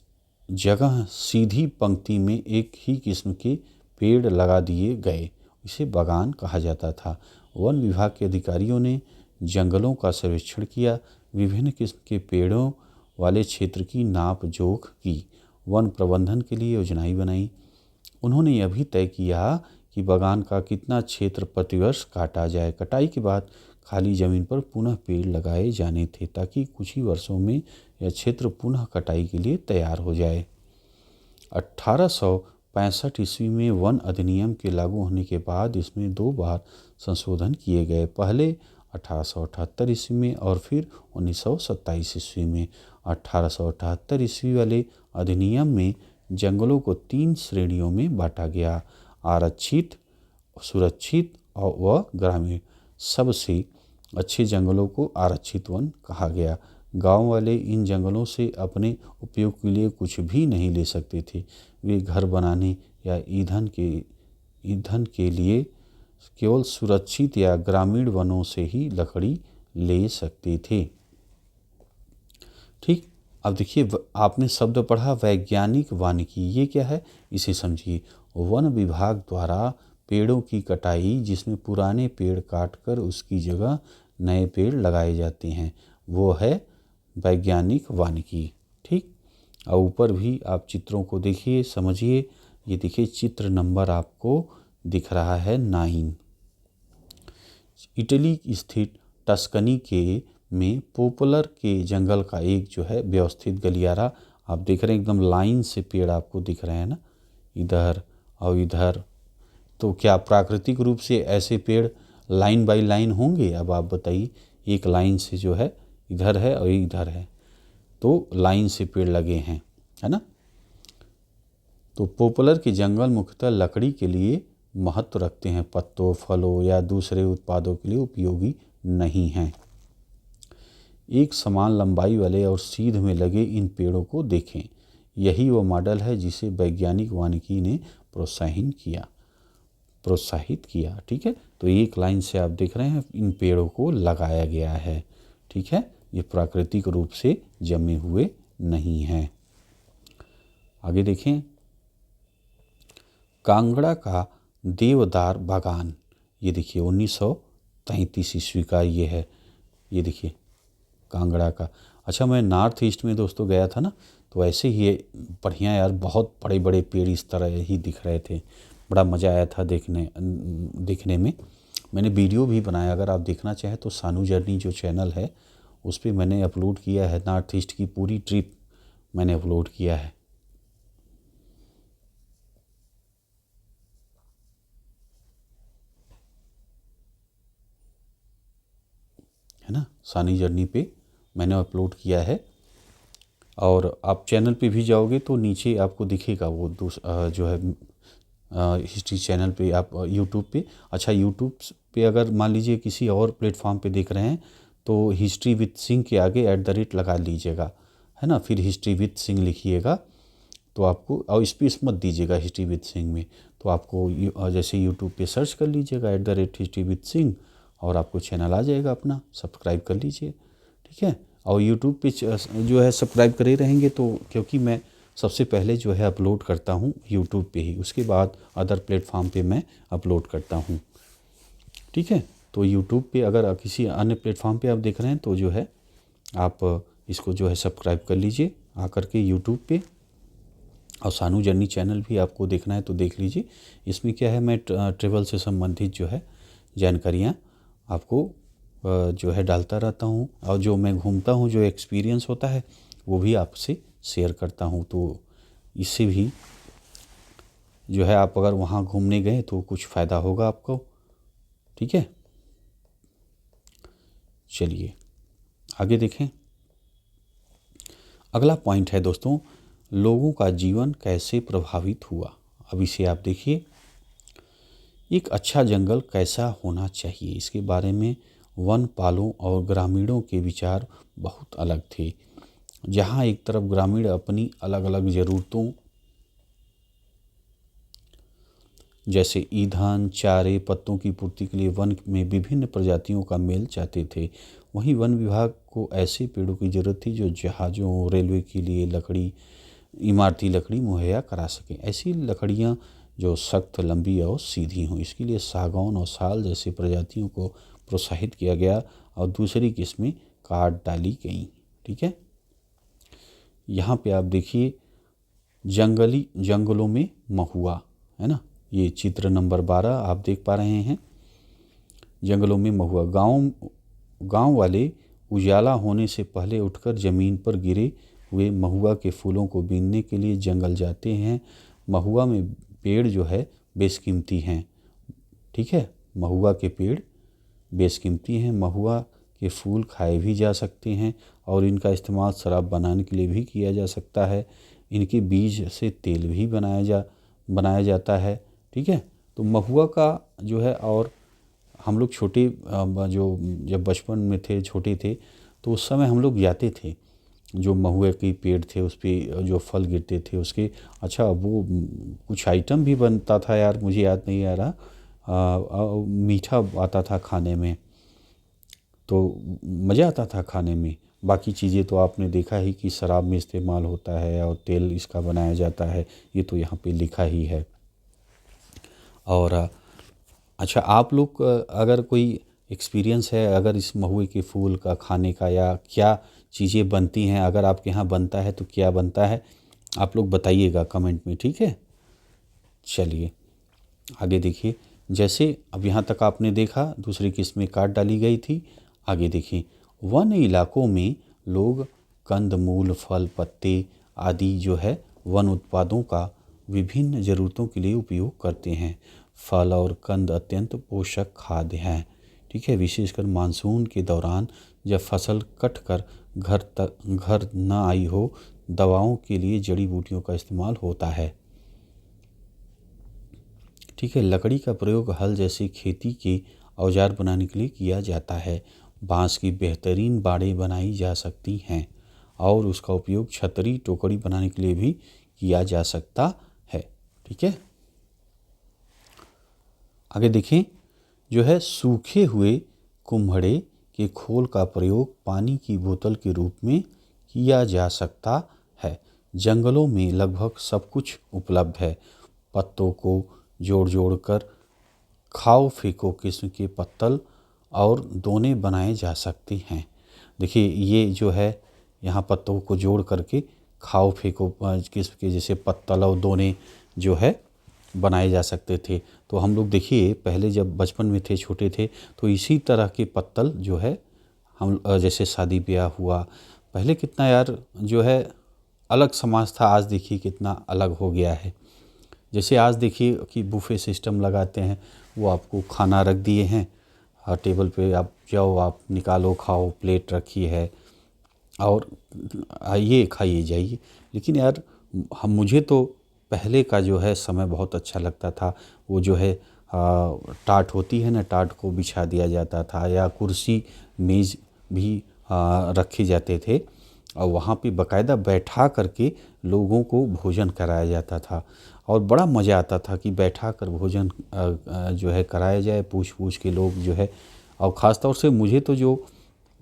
जगह सीधी पंक्ति में एक ही किस्म के पेड़ लगा दिए गए। इसे बागान कहा जाता था। वन विभाग के अधिकारियों ने जंगलों का सर्वेक्षण किया, विभिन्न किस्म के पेड़ों वाले क्षेत्र की नाप जोख की, वन प्रबंधन के लिए योजनाएं बनाई। उन्होंने यह भी तय किया कि बागान का कितना क्षेत्र प्रतिवर्ष काटा जाए। कटाई के बाद खाली जमीन पर पुनः पेड़ लगाए जाने थे ताकि कुछ ही वर्षों में यह क्षेत्र पुनः कटाई के लिए तैयार हो जाए। 1865 ईस्वी में वन अधिनियम के लागू होने के बाद इसमें 2 बार संशोधन किए गए, पहले 1878 ईस्वी में और फिर 1927 ईस्वी में। 1878 ईस्वी वाले अधिनियम में जंगलों को 3 श्रेणियों में बांटा गया: आरक्षित, सुरक्षित और व ग्रामीण। सबसे अच्छे जंगलों को आरक्षित वन कहा गया। गांव वाले इन जंगलों से अपने उपयोग के लिए कुछ भी नहीं ले सकते थे। वे घर बनाने या ईंधन के लिए केवल सुरक्षित या ग्रामीण वनों से ही लकड़ी ले सकते थे। ठीक, अब देखिए आपने शब्द पढ़ा वैज्ञानिक वानिकी, ये क्या है इसे समझिए। वन विभाग द्वारा पेड़ों की कटाई जिसमें पुराने पेड़ काटकर उसकी जगह नए पेड़ लगाए जाते हैं, वो है वैज्ञानिक वानिकी। ठीक, और ऊपर भी आप चित्रों को देखिए, समझिए। ये देखिए चित्र नंबर आपको दिख रहा है 9। इटली स्थित टस्कनी के में पोपुलर के जंगल का एक जो है व्यवस्थित गलियारा आप देख रहे हैं, एकदम लाइन से पेड़ आपको दिख रहे हैं ना, इधर और इधर। तो क्या प्राकृतिक रूप से ऐसे पेड़ लाइन बाई लाइन होंगे? अब आप बताइए, एक लाइन से जो है इधर है और इधर है, तो लाइन से पेड़ लगे हैं, है ना। तो पोपलर के जंगल मुख्यतः लकड़ी के लिए महत्व रखते हैं, पत्तों, फलों या दूसरे उत्पादों के लिए उपयोगी नहीं हैं। एक समान लंबाई वाले और सीध में लगे इन पेड़ों को देखें। यही वो मॉडल है जिसे वैज्ञानिक वानिकी ने प्रोत्साहित किया। ठीक है, तो एक लाइन से आप देख रहे हैं इन पेड़ों को लगाया गया है। ठीक है, ये प्राकृतिक रूप से जमे हुए नहीं हैं। आगे देखें, कांगड़ा का देवदार बागान, ये देखिए 1933 ईस्वी का ये है। ये देखिए कांगड़ा का। अच्छा, मैं नॉर्थ ईस्ट में दोस्तों गया था ना, तो ऐसे ही ये बढ़िया यार, बहुत बड़े बड़े पेड़ इस तरह ही दिख रहे थे। बड़ा मज़ा आया था देखने में। मैंने वीडियो भी बनाया, अगर आप देखना चाहें तो सानू जर्नी जो चैनल है उस पर मैंने अपलोड किया है। नॉर्थ ईस्ट की पूरी ट्रिप मैंने अपलोड किया है ना, सानी जर्नी पे मैंने अपलोड किया है। और आप चैनल पे भी जाओगे तो नीचे आपको दिखेगा वो जो है हिस्ट्री चैनल पे, आप यूट्यूब पे। अच्छा, यूट्यूब पे अगर मान लीजिए किसी और प्लेटफॉर्म पे देख रहे हैं तो हिस्ट्री विद सिंह के आगे @ लगा लीजिएगा, है ना। फिर हिस्ट्री विद सिंह लिखिएगा तो आपको, और स्पेस मत दीजिएगा हिस्ट्री विद सिंह में, तो आपको जैसे यूट्यूब पे सर्च कर लीजिएगा @हिस्ट्री विद सिंह और आपको चैनल आ जाएगा अपना, सब्सक्राइब कर लीजिए। ठीक है, और यूट्यूब पे जो है सब्सक्राइब करे रहेंगे तो, क्योंकि मैं सबसे पहले जो है अपलोड करता हूँ यूट्यूब पे ही, उसके बाद अदर प्लेटफॉर्म पे मैं अपलोड करता हूँ। ठीक है, तो यूट्यूब पे अगर किसी अन्य प्लेटफॉर्म पे आप देख रहे हैं तो जो है आप इसको जो है सब्सक्राइब कर लीजिए आकर के यूट्यूब पे। और सानू जर्नी चैनल भी आपको देखना है तो देख लीजिए। इसमें क्या है, मैं ट्रेवल से संबंधित जो है जानकारियाँ आपको जो है डालता रहता हूँ, और जो मैं घूमता हूँ, जो एक्सपीरियंस होता है वो भी आपसे शेयर करता हूँ। तो इससे भी जो है आप अगर वहाँ घूमने गए तो कुछ फ़ायदा होगा आपको। ठीक है, चलिए आगे देखें। अगला पॉइंट है दोस्तों, लोगों का जीवन कैसे प्रभावित हुआ। अब इसे आप देखिए, एक अच्छा जंगल कैसा होना चाहिए, इसके बारे में वनपालों और ग्रामीणों के विचार बहुत अलग थे। जहाँ एक तरफ ग्रामीण अपनी अलग अलग ज़रूरतों जैसे ईंधन, चारे, पत्तों की पूर्ति के लिए वन में विभिन्न प्रजातियों का मेल चाहते थे, वहीं वन विभाग को ऐसे पेड़ों की ज़रूरत थी जो जहाज़ों, रेलवे के लिए लकड़ी, इमारती लकड़ी मुहैया करा सकें। ऐसी लकड़ियाँ जो सख्त, लंबी और सीधी हों। इसके लिए सागौन और साल जैसी प्रजातियों को प्रोत्साहित किया गया और दूसरी किस्में काट डाली गईं। ठीक है, यहाँ पे आप देखिए जंगलों में महुआ, है ना। ये चित्र नंबर 12 आप देख पा रहे हैं। जंगलों में महुआ, गांव वाले उजाला होने से पहले उठकर ज़मीन पर गिरे हुए महुआ के फूलों को बीनने के लिए जंगल जाते हैं। महुआ में पेड़ जो है बेशकीमती हैं। ठीक है, महुआ के पेड़ बेशकीमती हैं। महुआ के फूल खाए भी जा सकते हैं और इनका इस्तेमाल शराब बनाने के लिए भी किया जा सकता है। इनके बीज से तेल भी बनाया जाता है। ठीक है, तो महुआ का जो है, और हम लोग छोटे जब बचपन में थे, छोटे थे, तो उस समय हम लोग जाते थे, जो महुए के पेड़ थे उस पर जो फल गिरते थे उसके। अच्छा, वो कुछ आइटम भी बनता था यार, मुझे याद नहीं आ रहा, मीठा आता था खाने में, तो मज़ा आता था खाने में। बाकी चीज़ें तो आपने देखा ही कि शराब में इस्तेमाल होता है और तेल इसका बनाया जाता है, ये तो यहाँ पे लिखा ही है। और अच्छा, आप लोग अगर कोई एक्सपीरियंस है अगर इस महुए के फूल का खाने का, या क्या चीज़ें बनती हैं, अगर आपके यहाँ बनता है तो क्या बनता है, आप लोग बताइएगा कमेंट में। ठीक है, चलिए आगे देखिए। जैसे अब यहाँ तक आपने देखा दूसरी किस्में काट डाली गई थी। आगे देखिए, वन इलाकों में लोग कंदमूल, फल, पत्ते आदि जो है वन उत्पादों का विभिन्न ज़रूरतों के लिए उपयोग करते हैं। फल और कंद अत्यंत पोषक खाद्य हैं ठीक है। विशेषकर मानसून के दौरान जब फसल कट कर घर न आई हो, दवाओं के लिए जड़ी बूटियों का इस्तेमाल होता है। ठीक है। लकड़ी का प्रयोग हल जैसे खेती के औजार बनाने के लिए किया जाता है। बांस की बेहतरीन बाड़ें बनाई जा सकती हैं और उसका उपयोग छतरी टोकरी बनाने के लिए भी किया जा सकता है। ठीक है। आगे देखें, जो है सूखे हुए कुम्हड़े के खोल का प्रयोग पानी की बोतल के रूप में किया जा सकता है। जंगलों में लगभग सब कुछ उपलब्ध है। पत्तों को जोड़ जोड़ कर खाओ फेंको किस्म के पत्तल और दोने बनाए जा सकते हैं। देखिए ये जो है यहाँ पत्तों को जोड़ करके खाओ फेंको किस्म के जैसे पत्तल और दोने जो है बनाए जा सकते थे। तो हम लोग देखिए पहले जब बचपन में थे, छोटे थे, तो इसी तरह के पत्तल जो है हम जैसे शादी ब्याह हुआ पहले कितना यार जो है अलग समाज था, आज देखिए कितना अलग हो गया है। जैसे आज देखिए कि बुफे सिस्टम लगाते हैं, वो आपको खाना रख दिए हैं टेबल पे, आप जाओ आप निकालो खाओ, प्लेट रखी है और आइए खाइए जाइए। लेकिन यार मुझे तो पहले का जो है समय बहुत अच्छा लगता था। वो जो है टाट होती है ना, टाट को बिछा दिया जाता था या कुर्सी मेज़ भी रखे जाते थे और वहाँ पे बाकायदा बैठा करके लोगों को भोजन कराया जाता था और बड़ा मज़ा आता था कि बैठा कर भोजन जो है कराया जाए, पूछ पूछ के लोग जो है। और ख़ास तौर से मुझे तो जो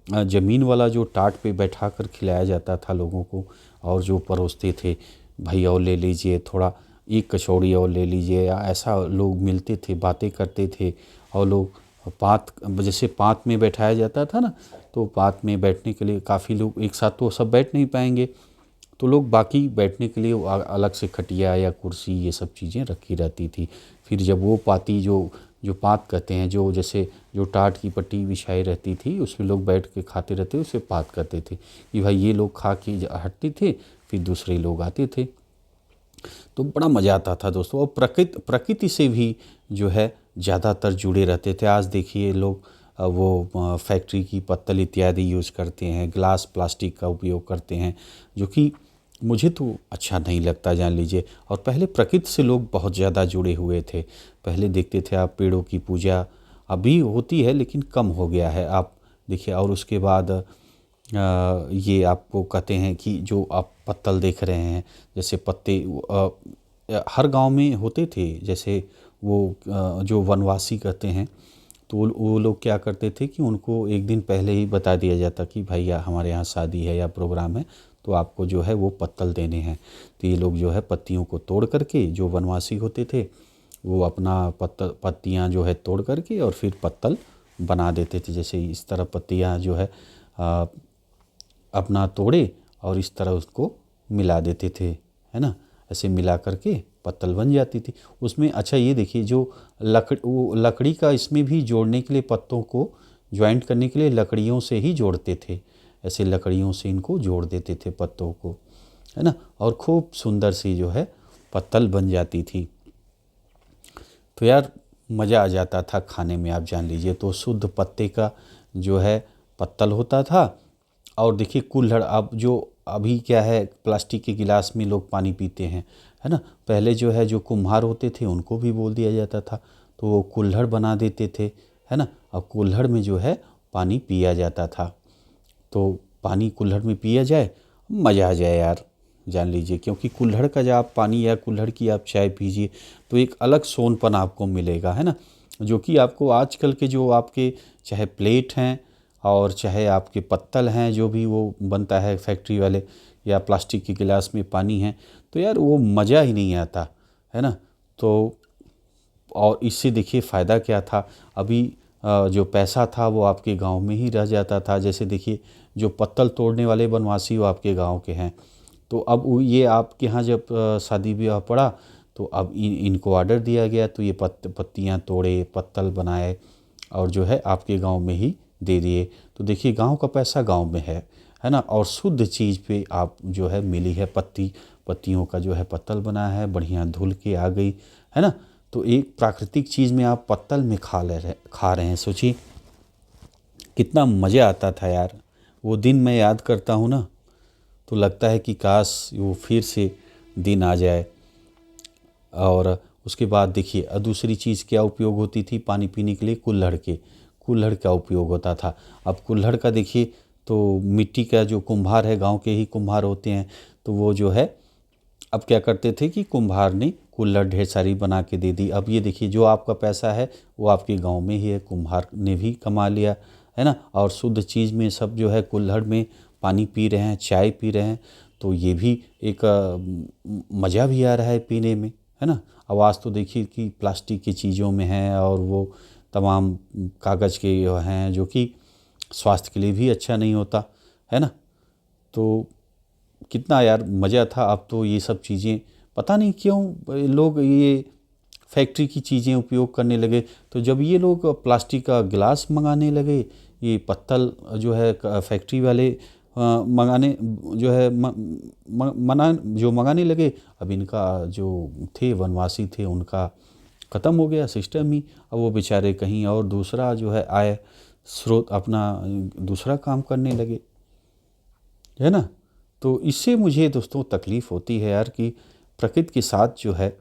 ज़मीन वाला जो टाट पे बैठा कर खिलाया जाता था लोगों को, और जो परोसते थे भाई और ले लीजिए थोड़ा, एक कचौड़ी और ले लीजिए, या ऐसा लोग मिलते थे, बातें करते थे। और लोग पात जैसे पात में बैठाया जाता था ना, तो पात में बैठने के लिए काफ़ी लोग एक साथ तो सब बैठ नहीं पाएंगे, तो लोग बाकी बैठने के लिए अलग से खटिया या कुर्सी ये सब चीज़ें रखी रहती थी। फिर जब वो पाती जो जो पात कहते हैं, जो जैसे जो टाट की पट्टी बिछाई रहती थी उसमें लोग बैठ के खाते रहते, उसे पात कहते थे कि भाई ये लोग खा के हटते थे, फिर दूसरे लोग आते थे। तो बड़ा मज़ा आता था दोस्तों। और प्रकृति से भी जो है ज़्यादातर जुड़े रहते थे। आज देखिए लोग वो फैक्ट्री की पत्तल इत्यादि यूज़ करते हैं, ग्लास प्लास्टिक का उपयोग करते हैं, जो कि मुझे तो अच्छा नहीं लगता, जान लीजिए। और पहले प्रकृति से लोग बहुत ज़्यादा जुड़े हुए थे। पहले देखते थे आप पेड़ों की पूजा अभी होती है लेकिन कम हो गया है, आप देखिए। और उसके बाद ये आपको कहते हैं कि जो आप पत्तल देख रहे हैं, जैसे पत्ते हर गांव में होते थे। जैसे वो जो वनवासी कहते हैं, तो वो लोग क्या करते थे कि उनको एक दिन पहले ही बता दिया जाता कि भैया हमारे यहाँ शादी है या प्रोग्राम है, तो आपको जो है वो पत्तल देने हैं। तो ये लोग जो है पत्तियों को तोड़ करके, जो वनवासी होते थे वो अपना पत्तियाँ जो है तोड़ करके और फिर पत्तल बना देते थे। जैसे इस तरह पत्तियाँ जो है अपना तोड़े और इस तरह उसको मिला देते थे, है ना। ऐसे मिला करके पत्तल बन जाती थी उसमें। अच्छा ये देखिए जो लकड़ी का इसमें भी जोड़ने के लिए, पत्तों को ज्वाइंट करने के लिए लकड़ियों से ही जोड़ते थे। ऐसे लकड़ियों से इनको जोड़ देते थे पत्तों को, है ना। और खूब सुंदर सी जो है पत्तल बन जाती थी। तो यार मज़ा आ जाता था खाने में, आप जान लीजिए। तो शुद्ध पत्ते का जो है पत्तल होता था। और देखिए कुल्हड़, अब जो अभी क्या है प्लास्टिक के गिलास में लोग पानी पीते हैं, है ना। पहले जो है जो कुम्हार होते थे उनको भी बोल दिया जाता था, तो वो कुल्हड़ बना देते थे, है ना। और कुल्हड़ में जो है पानी पिया जाता था। तो पानी कुल्हड़ में पिया जाए, मज़ा आ जाए यार, जान लीजिए। क्योंकि कुल्हड़ का जब आप पानी या कुल्हड़ की आप चाय पीजिए तो एक अलग सोनपन आपको मिलेगा, है ना। जो कि आपको आजकल के जो आपके चाहे प्लेट हैं और चाहे आपके पत्तल हैं, जो भी वो बनता है फैक्ट्री वाले, या प्लास्टिक के गिलास में पानी है, तो यार वो मज़ा ही नहीं आता, है ना। तो और इससे देखिए फ़ायदा क्या था, अभी जो पैसा था वो आपके गांव में ही रह जाता था। जैसे देखिए जो पत्तल तोड़ने वाले बनवासी वो आपके गांव के हैं, तो अब ये आपके यहाँ जब शादी ब्याह पड़ा तो अब इनको ऑर्डर दिया गया, तो ये पत्तियाँ तोड़े, पत्तल बनाए और जो है आपके गांव में ही दे दिए। तो देखिए गांव का पैसा गांव में है ना। और शुद्ध चीज़ पे आप जो है मिली है, पत्तियों का जो है पत्तल बना है, बढ़िया धुल के आ गई, है ना। तो एक प्राकृतिक चीज़ में आप पत्तल में खा रहे हैं, सोचिए। कितना मज़ा आता था यार। वो दिन मैं याद करता हूँ ना, तो लगता है कि काश वो फिर से दिन आ जाए। और उसके बाद देखिए दूसरी चीज़ क्या उपयोग होती थी पानी पीने के लिए, कुल्हड़ का उपयोग होता था। अब कुल्हड़ का देखिए, तो मिट्टी का जो कुम्हार है, गांव के ही कुम्हार होते हैं, तो वो जो है अब क्या करते थे कि कुम्हार ने कुल्हड़ ढेर सारी बना के दे दी। अब ये देखिए, जो आपका पैसा है वो आपके गांव में ही है, कुम्हार ने भी कमा लिया, है ना। और शुद्ध चीज़ में सब जो है कुल्हड़ में पानी पी रहे हैं, चाय पी रहे हैं, तो ये भी एक मज़ा भी आ रहा है पीने में, है ना। आवाज़ तो देखिए कि प्लास्टिक की चीज़ों में है, और वो तमाम कागज़ के हैं जो कि स्वास्थ्य के लिए भी अच्छा नहीं होता, है ना। तो कितना यार मज़ा था। अब तो ये सब चीज़ें पता नहीं क्यों लोग ये फैक्ट्री की चीज़ें उपयोग करने लगे। तो जब ये लोग प्लास्टिक का गिलास मंगाने लगे, ये पत्तल जो है फैक्ट्री वाले मंगाने जो है मंगाने लगे, अब इनका जो थे वनवासी थे उनका ख़त्म हो गया सिस्टम ही। अब वो बेचारे कहीं और दूसरा जो है आय स्रोत अपना दूसरा काम करने लगे, है ना। तो इससे मुझे दोस्तों तकलीफ़ होती है यार कि प्रकृति के साथ जो है,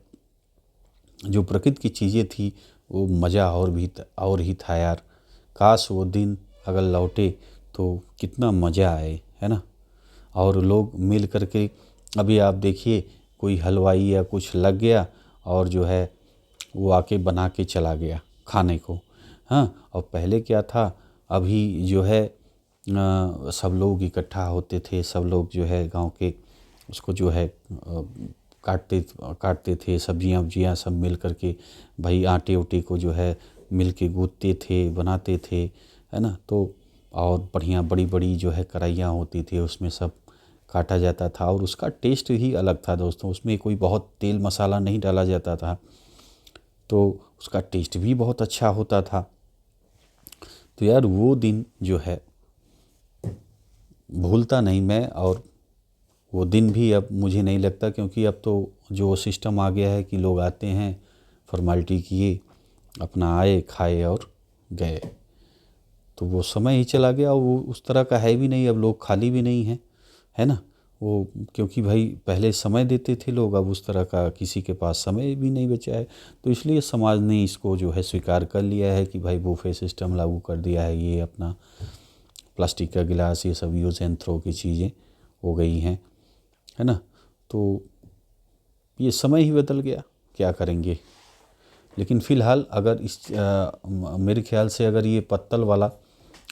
जो प्रकृति की चीज़ें थी वो मज़ा और ही था यार। काश वो दिन अगर लौटे तो कितना मज़ा आए, है ना। और लोग मिल करके, अभी आप देखिए कोई हलवाई या कुछ लग गया और जो है वो आके बना के चला गया खाने को। हाँ, और पहले क्या था, अभी जो है सब लोग इकट्ठा होते थे, सब लोग जो है गांव के उसको जो है काटते काटते थे, सब्जियां वब्जियां सब मिल करके, भाई आटे उटे को जो है मिल के गूँथते थे, बनाते थे, है ना। तो और बढ़िया बड़ी बड़ी जो है कढ़ाइयाँ होती थी, उसमें सब काटा जाता था, और उसका टेस्ट ही अलग था दोस्तों। उसमें कोई बहुत तेल मसाला नहीं डाला जाता था, तो उसका टेस्ट भी बहुत अच्छा होता था। तो यार वो दिन जो है भूलता नहीं मैं, और वो दिन भी अब मुझे नहीं लगता, क्योंकि अब तो जो सिस्टम आ गया है कि लोग आते हैं, फॉर्मेलिटी किए, अपना आए खाए और गए। तो वो समय ही चला गया, वो उस तरह का है भी नहीं, अब लोग खाली भी नहीं हैं, है ना। वो क्योंकि भाई पहले समय देते थे लोग, अब उस तरह का किसी के पास समय भी नहीं बचा है। तो इसलिए समाज ने इसको जो है स्वीकार कर लिया है कि भाई बूफे सिस्टम लागू कर दिया है। ये अपना प्लास्टिक का गिलास, ये सब यूज़ एंड थ्रो की चीज़ें हो गई हैं, है ना। तो ये समय ही बदल गया, क्या करेंगे। लेकिन फ़िलहाल अगर मेरे ख्याल से अगर ये पत्तल वाला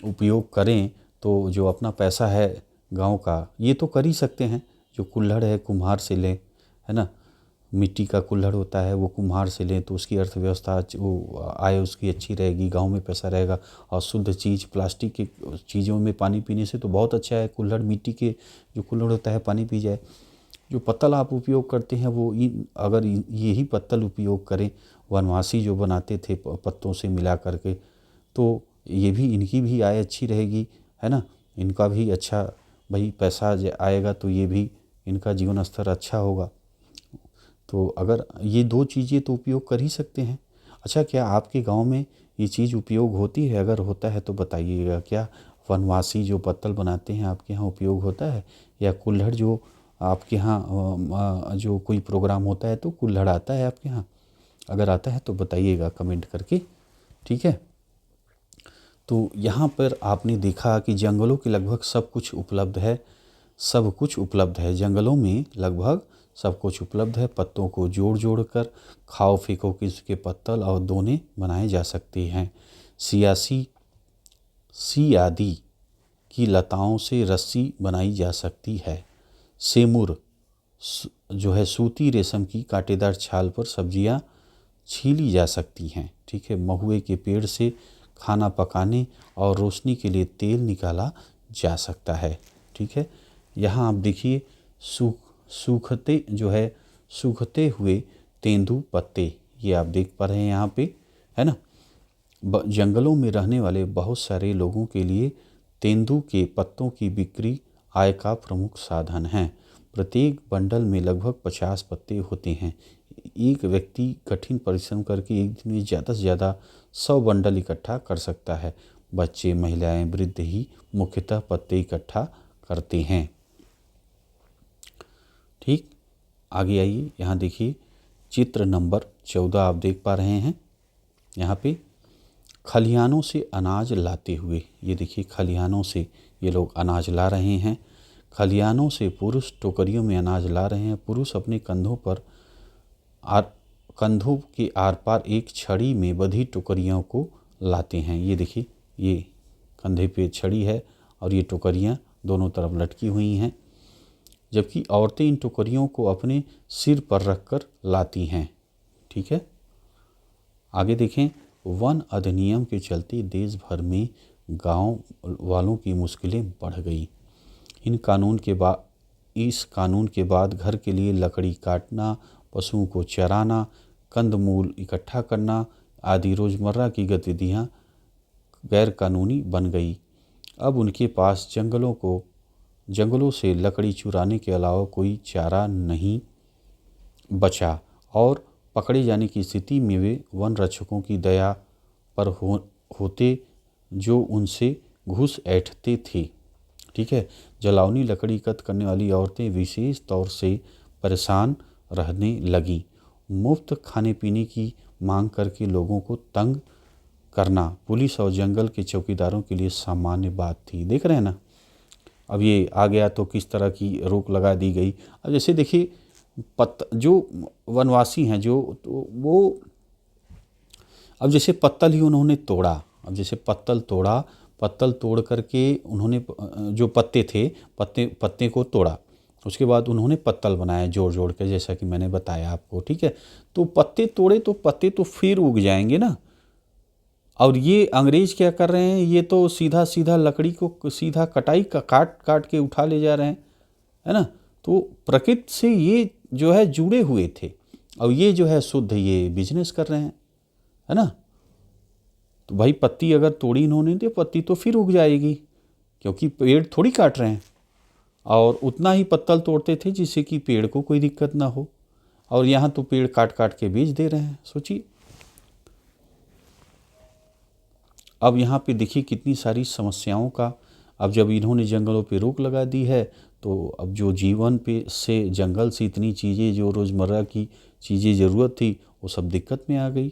उपयोग करें, तो जो अपना पैसा है गांव का, ये तो कर ही सकते हैं। जो कुल्हड़ है कुम्हार से लें, है ना। मिट्टी का कुल्हड़ होता है, वो कुम्हार से लें तो उसकी अर्थव्यवस्था वो आय उसकी अच्छी रहेगी, गांव में पैसा रहेगा। और शुद्ध चीज़, प्लास्टिक की चीज़ों में पानी पीने से तो बहुत अच्छा है। कुल्हड़ मिट्टी के जो कुल्हड़ होता है पानी पी जाए। जो पत्तल आप उपयोग करते हैं वो अगर यही पत्तल उपयोग करें, वनवासी जो बनाते थे पत्तों से मिला करके, तो ये भी, इनकी भी आय अच्छी रहेगी, है ना। इनका भी अच्छा भाई पैसा आएगा, तो ये भी इनका जीवन स्तर अच्छा होगा। तो अगर ये दो चीज़ें तो उपयोग कर ही सकते हैं। अच्छा, क्या आपके गांव में ये चीज़ उपयोग होती है? अगर होता है तो बताइएगा। क्या वनवासी जो पत्तल बनाते हैं आपके यहाँ उपयोग होता है, या कुल्हड़ जो आपके यहाँ जो कोई प्रोग्राम होता है तो कुल्हड़ आता है आपके यहाँ? अगर आता है तो बताइएगा कमेंट करके, ठीक है। तो यहाँ पर आपने देखा कि जंगलों के लगभग सब कुछ उपलब्ध है, सब कुछ उपलब्ध है। जंगलों में लगभग सब कुछ उपलब्ध है। पत्तों को जोड़ जोड़ कर खाओ फेंको किसके पत्तल और दोने बनाए जा सकते हैं। सियासी सी आदि की लताओं से रस्सी बनाई जा सकती है। सेमुर जो है सूती रेशम की कांटेदार छाल पर सब्जियां छीली जा सकती हैं, ठीक है। महुए के पेड़ से खाना पकाने और रोशनी के लिए तेल निकाला जा सकता है, ठीक है। यहाँ आप देखिए सूखते जो है सूखते हुए तेंदू पत्ते, ये आप देख पा रहे हैं यहाँ पे, है ना। जंगलों में रहने वाले बहुत सारे लोगों के लिए तेंदू के पत्तों की बिक्री आय का प्रमुख साधन है। प्रत्येक बंडल में लगभग 50 पत्ते होते हैं। एक व्यक्ति कठिन परिश्रम करके एक दिन में ज़्यादा से ज़्यादा 100 बंडल इकट्ठा कर सकता है। बच्चे, महिलाएं, वृद्ध ही मुख्यतः पत्ते इकट्ठा करते हैं। ठीक, आगे आइए, यहाँ देखिए चित्र नंबर 14 आप देख पा रहे हैं। यहाँ पे खलिहानों से अनाज लाते हुए, ये देखिए खलिहानों से ये लोग अनाज ला रहे हैं। खलिहानों से पुरुष टोकरियों में अनाज ला रहे हैं। पुरुष अपने कंधों के आर पार एक छड़ी में बंधी टोकरियों को लाते हैं। ये देखिए, ये कंधे पे छड़ी है और ये टोकरियाँ दोनों तरफ लटकी हुई हैं, जबकि औरतें इन टोकरियों को अपने सिर पर रखकर लाती हैं। ठीक है, आगे देखें। वन अधिनियम के चलते देश भर में गांव वालों की मुश्किलें बढ़ गई। इस कानून के बाद घर के लिए लकड़ी काटना, पशुओं को चराना, कंदमूल इकट्ठा करना आदि रोज़मर्रा की गतिविधियां गैर कानूनी बन गई। अब उनके पास जंगलों से लकड़ी चुराने के अलावा कोई चारा नहीं बचा और पकड़े जाने की स्थिति में वे वन रक्षकों की दया पर होते जो उनसे घूस ऐंठते थे। ठीक है, जलावनी लकड़ी एकत्र करने वाली औरतें विशेष तौर से परेशान रहने लगी। मुफ्त खाने पीने की मांग करके लोगों को तंग करना पुलिस और जंगल के चौकीदारों के लिए सामान्य बात थी। देख रहे हैं ना, अब ये आ गया तो किस तरह की रोक लगा दी गई। अब जैसे देखिए जो वनवासी हैं तो वो अब जैसे पत्तल ही उन्होंने तोड़ा। अब जैसे पत्तल तोड़ करके उन्होंने जो पत्ते थे, पत्ते को तोड़ा, उसके बाद उन्होंने पत्तल बनाया जोड़ के, जैसा कि मैंने बताया आपको। ठीक है, तो पत्ते तोड़े तो पत्ते तो फिर उग जाएंगे ना। और ये अंग्रेज क्या कर रहे हैं, ये तो सीधा लकड़ी को सीधा काट के उठा ले जा रहे हैं, है ना। तो प्रकृति से ये जो है जुड़े हुए थे और ये जो है शुद्ध ये बिजनेस कर रहे हैं, है ना। तो भाई पत्ती अगर तोड़ी इन्होंने तो पत्ती तो फिर उग जाएगी, क्योंकि पेड़ थोड़ी काट रहे हैं। और उतना ही पत्तल तोड़ते थे जिससे कि पेड़ को कोई दिक्कत ना हो, और यहाँ तो पेड़ काट के बेच दे रहे हैं। सोचिए, अब यहाँ पे देखिए कितनी सारी समस्याओं का, अब जब इन्होंने जंगलों पे रोक लगा दी है तो अब जो जीवन पे से जंगल से इतनी चीज़ें जो रोज़मर्रा की चीज़ें ज़रूरत थी वो सब दिक्कत में आ गई,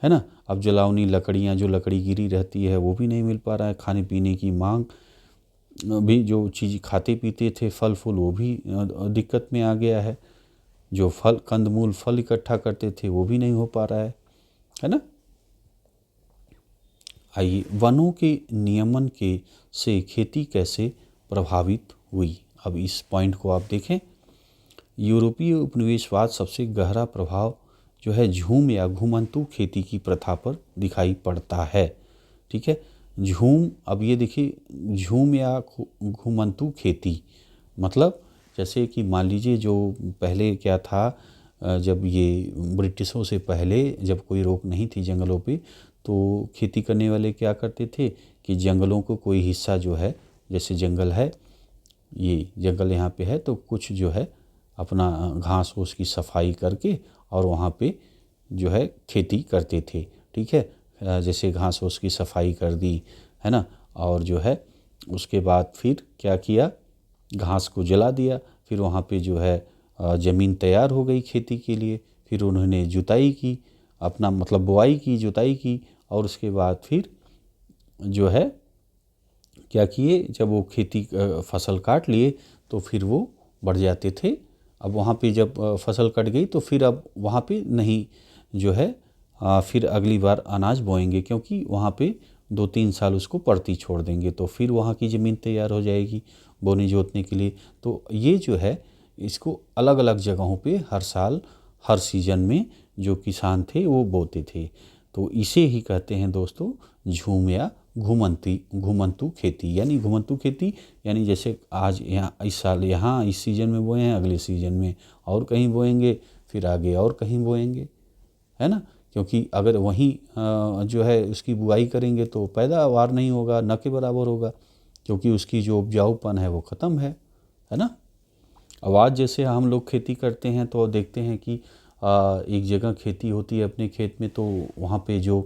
है ना। अब जलावनी लकड़ियाँ, जो लकड़ी गिरी रहती है वो भी नहीं मिल पा रहा है। खाने पीने की मांग भी, जो चीज़ खाते पीते थे फल फूल, वो भी दिक्कत में आ गया है। जो कंदमूल फल इकट्ठा करते थे वो भी नहीं हो पा रहा है ना। आइए, वनों के नियमन से खेती कैसे प्रभावित हुई। अब इस पॉइंट को आप देखें। यूरोपीय उपनिवेशवाद सबसे गहरा प्रभाव जो है झूम या घुमंतू खेती की प्रथा पर दिखाई पड़ता है। ठीक है, अब ये देखिए झूम या घुमंतू खेती मतलब, जैसे कि मान लीजिए जो पहले क्या था, जब ये ब्रिटिशों से पहले जब कोई रोक नहीं थी जंगलों पे, तो खेती करने वाले क्या करते थे कि जंगलों को कोई हिस्सा जो है, जैसे जंगल है, ये जंगल यहाँ पे है, तो कुछ जो है अपना घास फूस की सफाई करके और वहाँ पे जो है खेती करते थे। ठीक है, जैसे घास फूस की सफाई कर दी, है ना, और जो है उसके बाद फिर क्या किया, घास को जला दिया, फिर वहाँ पे जो है ज़मीन तैयार हो गई खेती के लिए। फिर उन्होंने जुताई की, अपना मतलब बुआई की, जुताई की, और उसके बाद फिर जो है क्या किए, जब वो खेती फसल काट लिए तो फिर वो बढ़ जाते थे। अब वहाँ पे जब फसल कट गई तो फिर अब वहाँ पे नहीं जो है फिर अगली बार अनाज बोएंगे, क्योंकि वहाँ पे 2-3 साल उसको पड़ती छोड़ देंगे तो फिर वहाँ की ज़मीन तैयार हो जाएगी बोने जोतने के लिए। तो ये जो है इसको अलग अलग जगहों पे हर साल हर सीज़न में जो किसान थे वो बोते थे। तो इसे ही कहते हैं दोस्तों झूम या घुमंतू खेती। यानी घुमंतू खेती यानी जैसे आज यहाँ इस साल यहाँ इस सीज़न में बोए हैं, अगले सीज़न में और कहीं बोएंगे, फिर आगे और कहीं बोएंगे, है ना। क्योंकि अगर वहीं जो है उसकी बुआई करेंगे तो पैदावार नहीं होगा, न के बराबर होगा, क्योंकि उसकी जो उपजाऊपन है वो ख़त्म है ना। अब आज जैसे हम लोग खेती करते हैं तो देखते हैं कि एक जगह खेती होती है अपने खेत में, तो वहाँ पे जो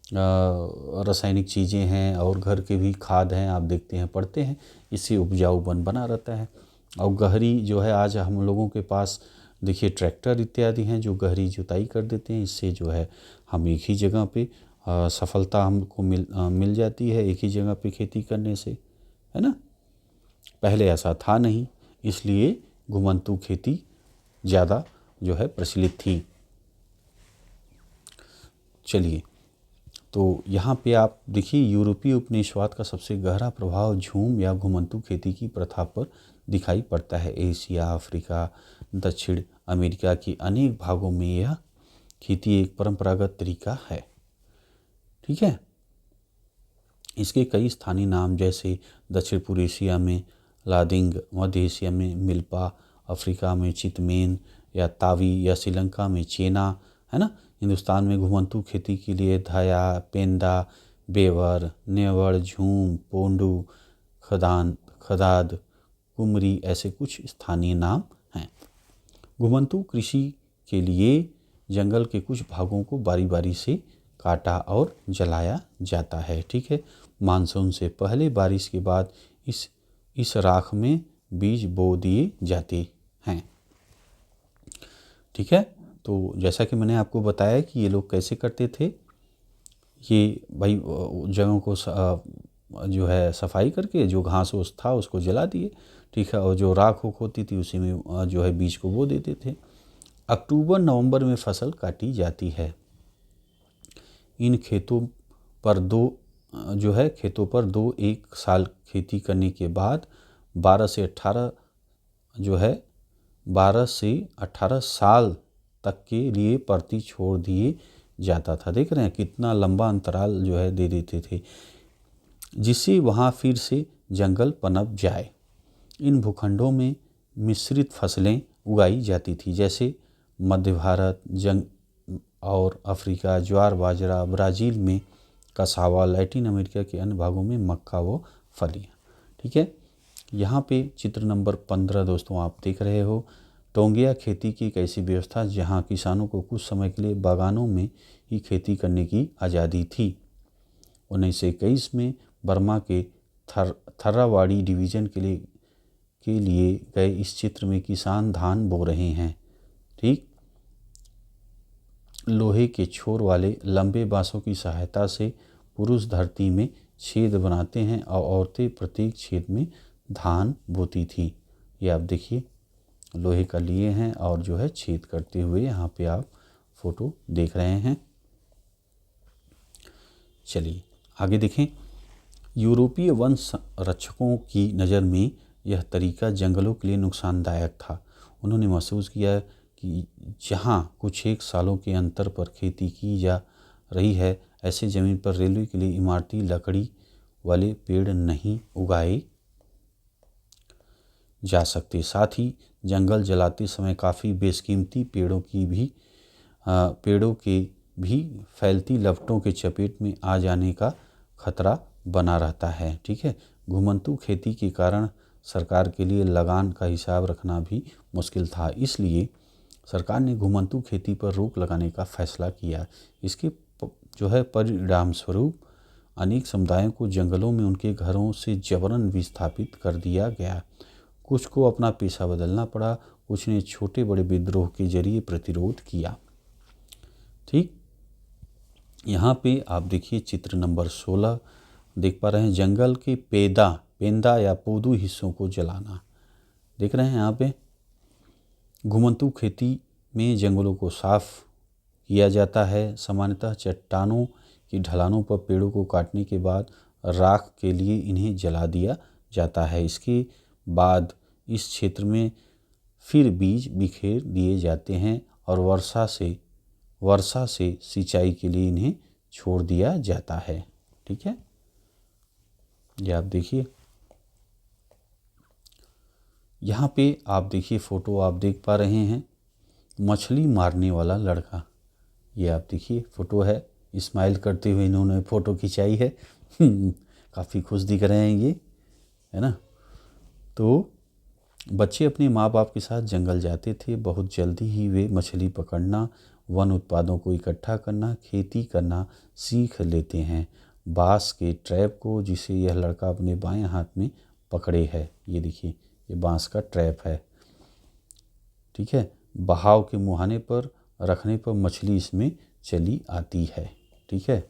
रासायनिक चीज़ें हैं और घर के भी खाद हैं, आप देखते हैं पड़ते हैं, इससे उपजाऊपन बना रहता है। और गहरी जो है, आज हम लोगों के पास देखिए ट्रैक्टर इत्यादि हैं जो गहरी जुताई कर देते हैं। इससे जो है हम एक ही जगह पे सफलता हमको मिल जाती है, एक ही जगह पे खेती करने से, है ना। पहले ऐसा था नहीं, इसलिए घुमंतू खेती ज़्यादा जो है प्रचलित थी। चलिए, तो यहाँ पे आप देखिए यूरोपीय उपनिवेशवाद का सबसे गहरा प्रभाव झूम या घुमंतू खेती की प्रथा पर दिखाई पड़ता है। एशिया, अफ्रीका, दक्षिण अमेरिका के अनेक भागों में यह खेती एक परंपरागत तरीका है। ठीक है। इसके कई स्थानीय नाम जैसे दक्षिण पूर्व एशिया में लादिंग, मध्य एशिया में मिल्पा, अफ्रीका में चितमेन या तावी या श्रीलंका में चेना, है ना। हिंदुस्तान में घुमंतू खेती के लिए धाया, पेंदा, बेवर, नेवड़, झूम, पोंडू, खदाद, कुमरी ऐसे कुछ स्थानीय नाम हैं। घुमंतू कृषि के लिए जंगल के कुछ भागों को बारी बारी से काटा और जलाया जाता है। ठीक है। मानसून से पहले बारिश के बाद इस राख में बीज बो दिए जाते हैं। ठीक है। तो जैसा कि मैंने आपको बताया कि ये लोग कैसे करते थे, ये भाई जगहों को जो है सफाई करके जो घास ओस था उसको जला दिए। ठीक है। और जो राख होती थी उसी में जो है बीज को बो देते थे। अक्टूबर नवंबर में फसल काटी जाती है। इन खेतों पर दो एक साल खेती करने के बाद 12 से 18 साल तक के लिए परती छोड़ दिए जाता था। देख रहे हैं कितना लंबा अंतराल जो है दे देते थे, जिससे वहाँ फिर से जंगल पनप जाए। इन भूखंडों में मिश्रित फसलें उगाई जाती थी, जैसे मध्य भारत और अफ्रीका ज्वार बाजरा, ब्राज़ील में कसावा, लैटिन अमेरिका के अन्य भागों में मक्का व फलियाँ। ठीक है। यहाँ पे चित्र नंबर 15 दोस्तों आप देख रहे हो। टोंगिया खेती की एक ऐसी व्यवस्था जहाँ किसानों को कुछ समय के लिए बागानों में ही खेती करने की आज़ादी थी। 1921 में बर्मा के थर्रावाड़ी डिवीज़न के लिए गए इस चित्र में किसान धान बो रहे हैं। ठीक। लोहे के छोर वाले लंबे बांसों की सहायता से पुरुष धरती में छेद बनाते हैं और औरतें प्रत्येक छेद में धान बोती थी। ये आप देखिए लोहे का लिए हैं और जो है छेद करते हुए यहाँ पे आप फोटो देख रहे हैं। चलिए आगे देखें। यूरोपीय वन संरक्षकों की नज़र में यह तरीका जंगलों के लिए नुकसानदायक था। उन्होंने महसूस किया कि जहाँ कुछ एक सालों के अंतर पर खेती की जा रही है, ऐसे ज़मीन पर रेलवे के लिए इमारती लकड़ी वाले पेड़ नहीं उगाए जा सकते। साथ ही जंगल जलाते समय काफ़ी बेशकीमती पेड़ों के भी फैलती लपटों के चपेट में आ जाने का खतरा बना रहता है। ठीक है। घुमंतू खेती के कारण सरकार के लिए लगान का हिसाब रखना भी मुश्किल था, इसलिए सरकार ने घुमंतू खेती पर रोक लगाने का फैसला किया। इसके जो है परिणाम स्वरूप अनेक समुदायों को जंगलों में उनके घरों से जबरन विस्थापित कर दिया गया। कुछ को अपना पेशा बदलना पड़ा, कुछ ने छोटे बड़े विद्रोह के जरिए प्रतिरोध किया। ठीक। यहाँ पे आप देखिए चित्र नंबर 16 देख पा रहे हैं। जंगल के पेंदा या पोदू हिस्सों को जलाना देख रहे हैं यहाँ पे। घुमंतू खेती में जंगलों को साफ किया जाता है। सामान्यतः चट्टानों की ढलानों पर पेड़ों को काटने के बाद राख के लिए इन्हें जला दिया जाता है। इसके बाद इस क्षेत्र में फिर बीज बिखेर दिए जाते हैं और वर्षा से सिंचाई के लिए इन्हें छोड़ दिया जाता है। ठीक है। ये आप देखिए यहाँ पे आप देखिए फोटो आप देख पा रहे हैं, मछली मारने वाला लड़का। ये आप देखिए फोटो है, स्माइल करते हुए इन्होंने फ़ोटो खिंचाई है। काफ़ी खुश दिख रहे हैं ये, है ना। तो बच्चे अपने माँ बाप के साथ जंगल जाते थे। बहुत जल्दी ही वे मछली पकड़ना वन उत्पादों को इकट्ठा करना, खेती करना सीख लेते हैं। बांस के ट्रैप को, जिसे यह लड़का अपने बाएं हाथ में पकड़े है, ये देखिए ये बांस का ट्रैप है, ठीक है। बहाव के मुहाने पर रखने पर मछली इसमें चली आती है, ठीक है,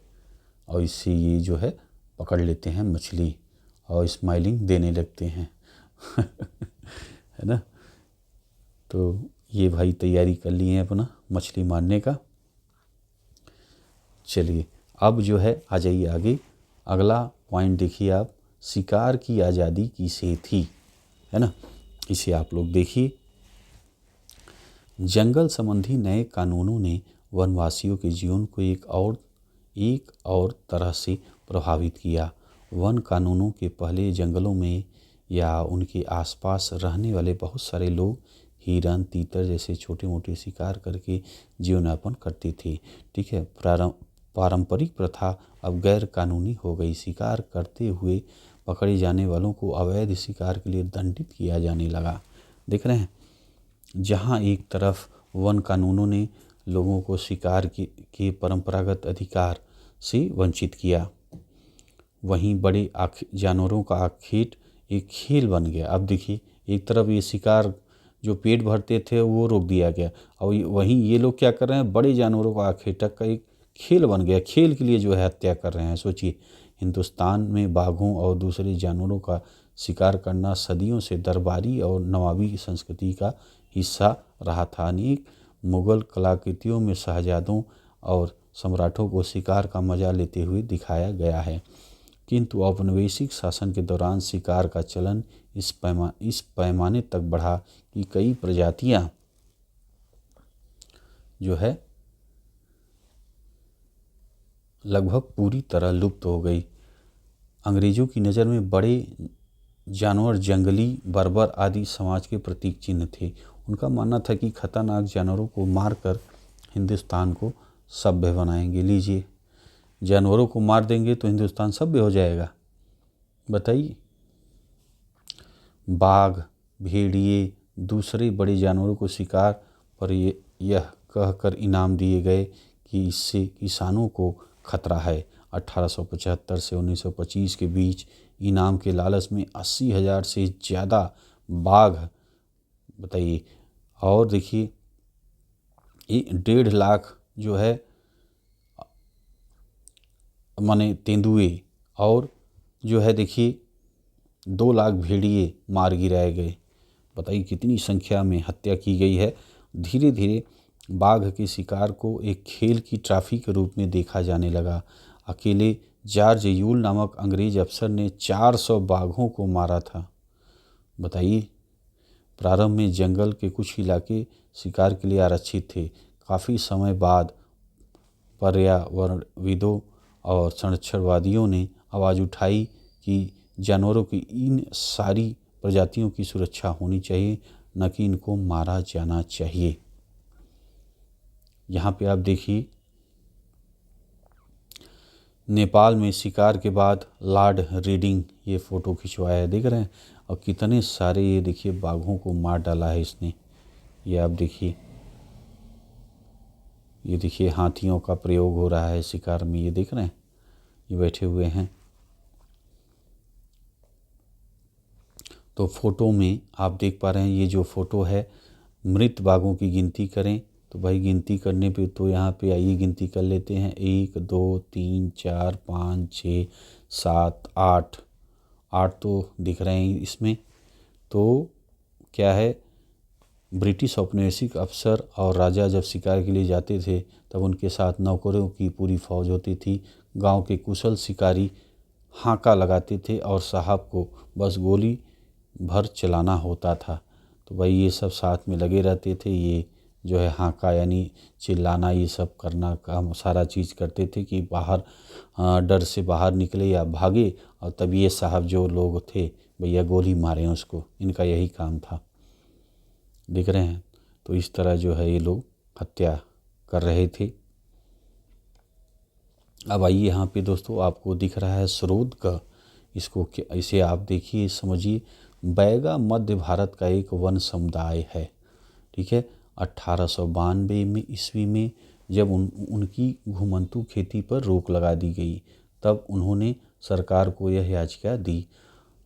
और इससे ये जो है पकड़ लेते हैं मछली और स्माइलिंग देने लगते हैं है ना। तो ये भाई तैयारी कर लिए हैं अपना मछली मारने का। चलिए अब जो है आ जाइए आगे, अगला पॉइंट देखिए आप, शिकार की आज़ादी किसे थी, है ना। इसे आप लोग देखिए। जंगल संबंधी नए कानूनों ने वनवासियों के जीवन को एक और तरह से प्रभावित किया। वन कानूनों के पहले जंगलों में या उनके आसपास रहने वाले बहुत सारे लोग हिरन, तीतर जैसे छोटे मोटे शिकार करके जीवन यापन करते थे, ठीक है। पारंपरिक प्रथा अब गैर कानूनी हो गई। शिकार करते हुए पकड़े जाने वालों को अवैध शिकार के लिए दंडित किया जाने लगा। देख रहे हैं, जहाँ एक तरफ वन कानूनों ने लोगों को शिकार के परंपरागत अधिकार से वंचित किया, वहीं बड़े जानवरों का आखेट एक खेल बन गया। अब देखिए, एक तरफ ये शिकार जो पेट भरते थे वो रोक दिया गया, और वहीं ये लोग क्या कर रहे हैं, बड़े जानवरों का आखेटक का एक खेल बन गया, खेल के लिए जो है हत्या कर रहे हैं। सोचिए, हिंदुस्तान में बाघों और दूसरे जानवरों का शिकार करना सदियों से दरबारी और नवाबी संस्कृति का हिस्सा रहा था। अनेक मुगल कलाकृतियों में शहजादों और सम्राटों को शिकार का मजा लेते हुए दिखाया गया है, किंतु औपनिवेशिक शासन के दौरान शिकार का चलन इस पैमाने तक बढ़ा कि कई प्रजातियां जो है लगभग पूरी तरह लुप्त हो गई। अंग्रेजों की नज़र में बड़े जानवर जंगली बर्बर आदि समाज के प्रतीक चिन्ह थे। उनका मानना था कि खतरनाक जानवरों को मारकर हिंदुस्तान को सभ्य बनाएंगे। लीजिए, जानवरों को मार देंगे तो हिंदुस्तान सभ्य हो जाएगा, बताइए। बाघ, भेड़िए, दूसरे बड़े जानवरों को शिकार पर यह कहकर इनाम दिए गए कि इससे किसानों को खतरा है। 1875 से 1925 के बीच इनाम के लालच में 80,000 से ज़्यादा बाघ, बताइए, और देखिए 1.5 लाख जो है माने तेंदुए, और जो है देखिए 2 लाख भेड़िए मार गिराए गए। बताइए कितनी संख्या में हत्या की गई है। धीरे धीरे बाघ के शिकार को एक खेल की ट्रॉफी के रूप में देखा जाने लगा। अकेले जॉर्ज यूल नामक अंग्रेज अफसर ने 400 बाघों को मारा था, बताइए। प्रारंभ में जंगल के कुछ इलाके शिकार के लिए आरक्षित थे। काफ़ी समय बाद पर्यावरणविदों और संरक्षणवादियों ने आवाज़ उठाई कि जानवरों की इन सारी प्रजातियों की सुरक्षा होनी चाहिए, न कि इनको मारा जाना चाहिए। यहाँ पे आप देखिए, नेपाल में शिकार के बाद लॉर्ड रीडिंग ये फ़ोटो खिंचवाया है, देख रहे हैं, और कितने सारे ये देखिए बाघों को मार डाला है इसने। ये आप देखिए, ये देखिए हाथियों का प्रयोग हो रहा है शिकार में, ये देख रहे हैं, ये बैठे हुए हैं। तो फ़ोटो में आप देख पा रहे हैं, ये जो फ़ोटो है, मृत बाघों की गिनती करें तो भाई गिनती करने पे तो यहाँ पे आइए गिनती कर लेते हैं। 1 2 3 4 5 6 7 8 8 तो दिख रहे हैं इसमें। तो क्या है, ब्रिटिश औपनिवेशिक अफसर और राजा जब शिकार के लिए जाते थे तब उनके साथ नौकरों की पूरी फौज होती थी। गांव के कुशल शिकारी हांका लगाते थे और साहब को बस गोली भर चलाना होता था। तो भाई ये सब साथ में लगे रहते थे, ये जो है हांका यानी चिल्लाना, ये सब करना काम सारा चीज़ करते थे कि बाहर डर से बाहर निकले या भागे, और तब ये साहब जो लोग थे भैया गोली मारें उसको, इनका यही काम था, दिख रहे हैं। तो इस तरह जो है ये लोग हत्या कर रहे थे। अब आइए यहाँ पे दोस्तों, आपको दिख रहा है स्रोत का, इसको इसे आप देखिए समझिए। बैगा मध्य भारत का एक वन समुदाय है, ठीक है, 1892 में ईस्वी में जब उनकी घुमंतू खेती पर रोक लगा दी गई, तब उन्होंने सरकार को यह याचिका दी,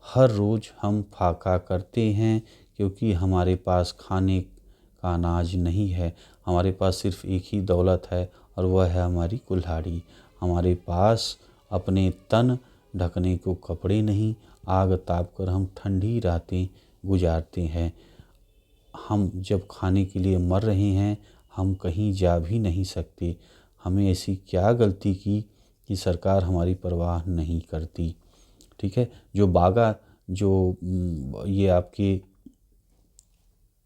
हर रोज़ हम फाका करते हैं क्योंकि हमारे पास खाने का अनाज नहीं है। हमारे पास सिर्फ एक ही दौलत है और वह है हमारी कुल्हाड़ी। हमारे पास अपने तन ढकने को कपड़े नहीं, आग ताप कर हम ठंडी रातें गुजारते हैं। हम जब खाने के लिए मर रहे हैं, हम कहीं जा भी नहीं सकते। हमें ऐसी क्या गलती की कि सरकार हमारी परवाह नहीं करती। ठीक है। जो बागा जो ये आपके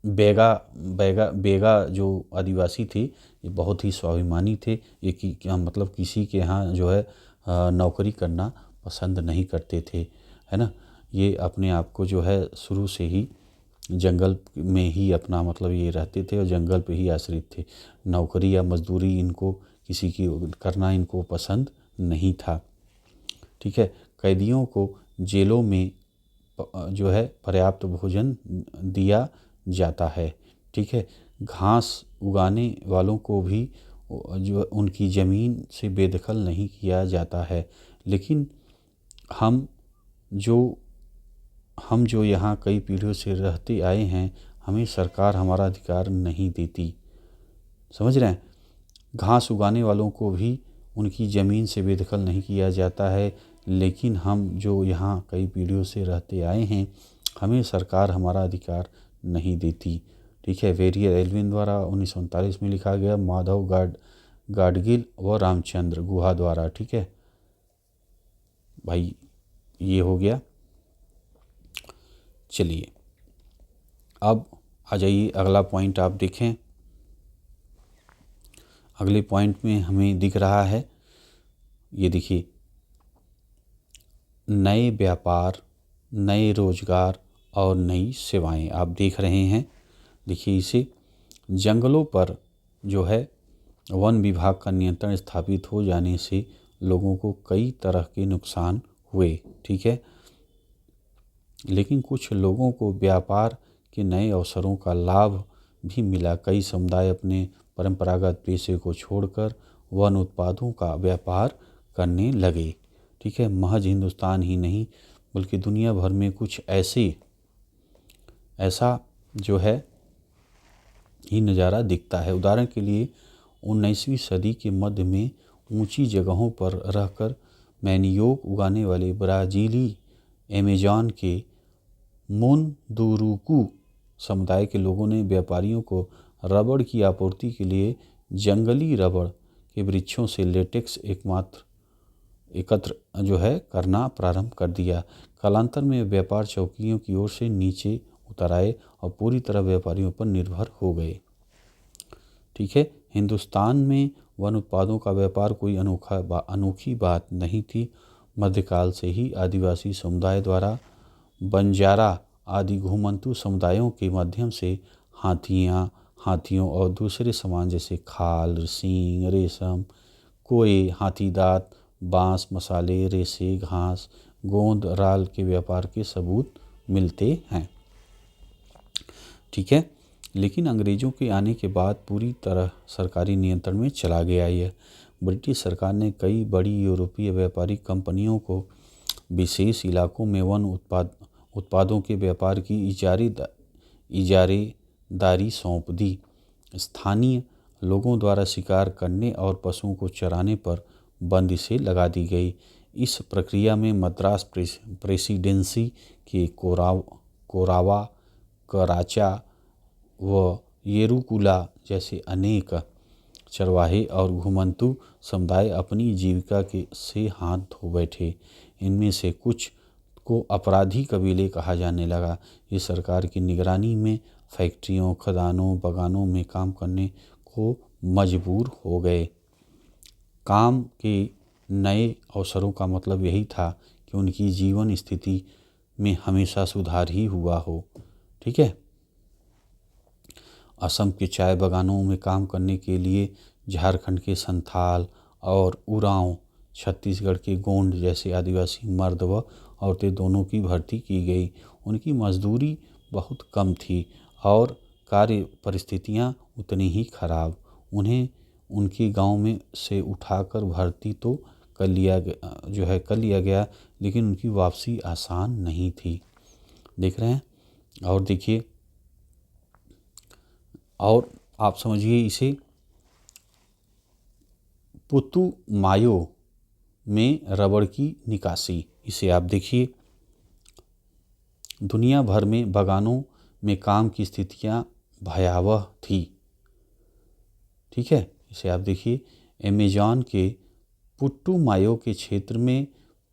बेगा जो आदिवासी थे, ये बहुत ही स्वाभिमानी थे। ये क्या मतलब किसी के यहाँ जो है नौकरी करना पसंद नहीं करते थे, है ना। ये अपने आप को जो है शुरू से ही जंगल में ही अपना मतलब ये रहते थे और जंगल पे ही आश्रित थे। नौकरी या मजदूरी इनको किसी की करना इनको पसंद नहीं था। ठीक है। कैदियों को जेलों में जो है पर्याप्त भोजन दिया जाता है। ठीक है। घास उगाने वालों को भी जो उनकी ज़मीन से बेदखल नहीं किया जाता है। लेकिन हम जो यहाँ कई पीढ़ियों से रहते आए हैं, हमें सरकार हमारा अधिकार नहीं देती। समझ रहे हैं। घास उगाने वालों को भी उनकी ज़मीन से बेदखल नहीं किया जाता है, लेकिन हम जो यहाँ कई पीढ़ियों से रहते आए हैं, हमें सरकार हमारा अधिकार नहीं देती। ठीक है। वेरियर एल्विन द्वारा 1939 में लिखा गया, माधव गाडगिल व रामचंद्र गुहा द्वारा। ठीक है भाई, ये हो गया। चलिए अब आ जाइए, अगला पॉइंट आप देखें। अगले पॉइंट में हमें दिख रहा है, ये देखिए, नए व्यापार, नए रोजगार और नई सेवाएं आप देख रहे हैं। देखिए इसे, जंगलों पर जो है वन विभाग का नियंत्रण स्थापित हो जाने से लोगों को कई तरह के नुकसान हुए। ठीक है। लेकिन कुछ लोगों को व्यापार के नए अवसरों का लाभ भी मिला। कई समुदाय अपने परंपरागत पेशे को छोड़कर वन उत्पादों का व्यापार करने लगे। ठीक है। महज हिंदुस्तान ही नहीं बल्कि दुनिया भर में कुछ ऐसा जो है ही नज़ारा दिखता है। उदाहरण के लिए 19वीं सदी के मध्य में ऊंची जगहों पर रहकर मैनियोक उगाने वाले ब्राज़ीली अमेज़न के मुनदुरुकू समुदाय के लोगों ने व्यापारियों को रबड़ की आपूर्ति के लिए जंगली रबड़ के वृक्षों से लेटेक्स एकत्र जो है करना प्रारंभ कर दिया। कालांतर में व्यापार चौकियों की ओर से नीचे उतर आए और पूरी तरह व्यापारियों पर निर्भर हो गए। ठीक है। हिंदुस्तान में वन उत्पादों का व्यापार कोई अनोखी बात नहीं थी। मध्यकाल से ही आदिवासी समुदाय द्वारा बंजारा आदि घुमंतू समुदायों के माध्यम से हाथियों और दूसरे सामान जैसे खाल, सींग, रेशम, कोए, हाथी दांत, बांस, मसाले, रेशे, घास, गोंद, राल के व्यापार के सबूत मिलते हैं। ठीक है। लेकिन अंग्रेज़ों के आने के बाद पूरी तरह सरकारी नियंत्रण में चला गया यह। ब्रिटिश सरकार ने कई बड़ी यूरोपीय व्यापारिक कंपनियों को विशेष इलाकों में वन उत्पादों के व्यापार की इजारेदारी सौंप दी। स्थानीय लोगों द्वारा शिकार करने और पशुओं को चराने पर बंदिशें लगा दी गई। इस प्रक्रिया में मद्रास प्रेसिडेंसी के कोरावा, कराचा व येरुकुला जैसे अनेक चरवाहे और घुमंतू समुदाय अपनी जीविका से हाथ धो बैठे। इनमें से कुछ को अपराधी कबीले कहा जाने लगा। ये सरकार की निगरानी में फैक्ट्रियों, खदानों, बागानों में काम करने को मजबूर हो गए। काम के नए अवसरों का मतलब यही था कि उनकी जीवन स्थिति में हमेशा सुधार ही हुआ हो। ठीक है। असम के चाय बागानों में काम करने के लिए झारखंड के संथाल और उरांव, छत्तीसगढ़ के गोंड जैसे आदिवासी मर्द व औरतें दोनों की भर्ती की गई। उनकी मजदूरी बहुत कम थी और कार्य परिस्थितियाँ उतनी ही खराब। उन्हें उनके गांव में से उठाकर भर्ती तो कर लिया गया, लेकिन उनकी वापसी आसान नहीं थी। देख रहे हैं। और देखिए, और आप समझिए इसे, पुतुमायो में रबड़ की निकासी, इसे आप देखिए। दुनिया भर में बागानों में काम की स्थितियां भयावह थी। ठीक है, इसे आप देखिए। अमेज़न के पुट्टुमायो के क्षेत्र में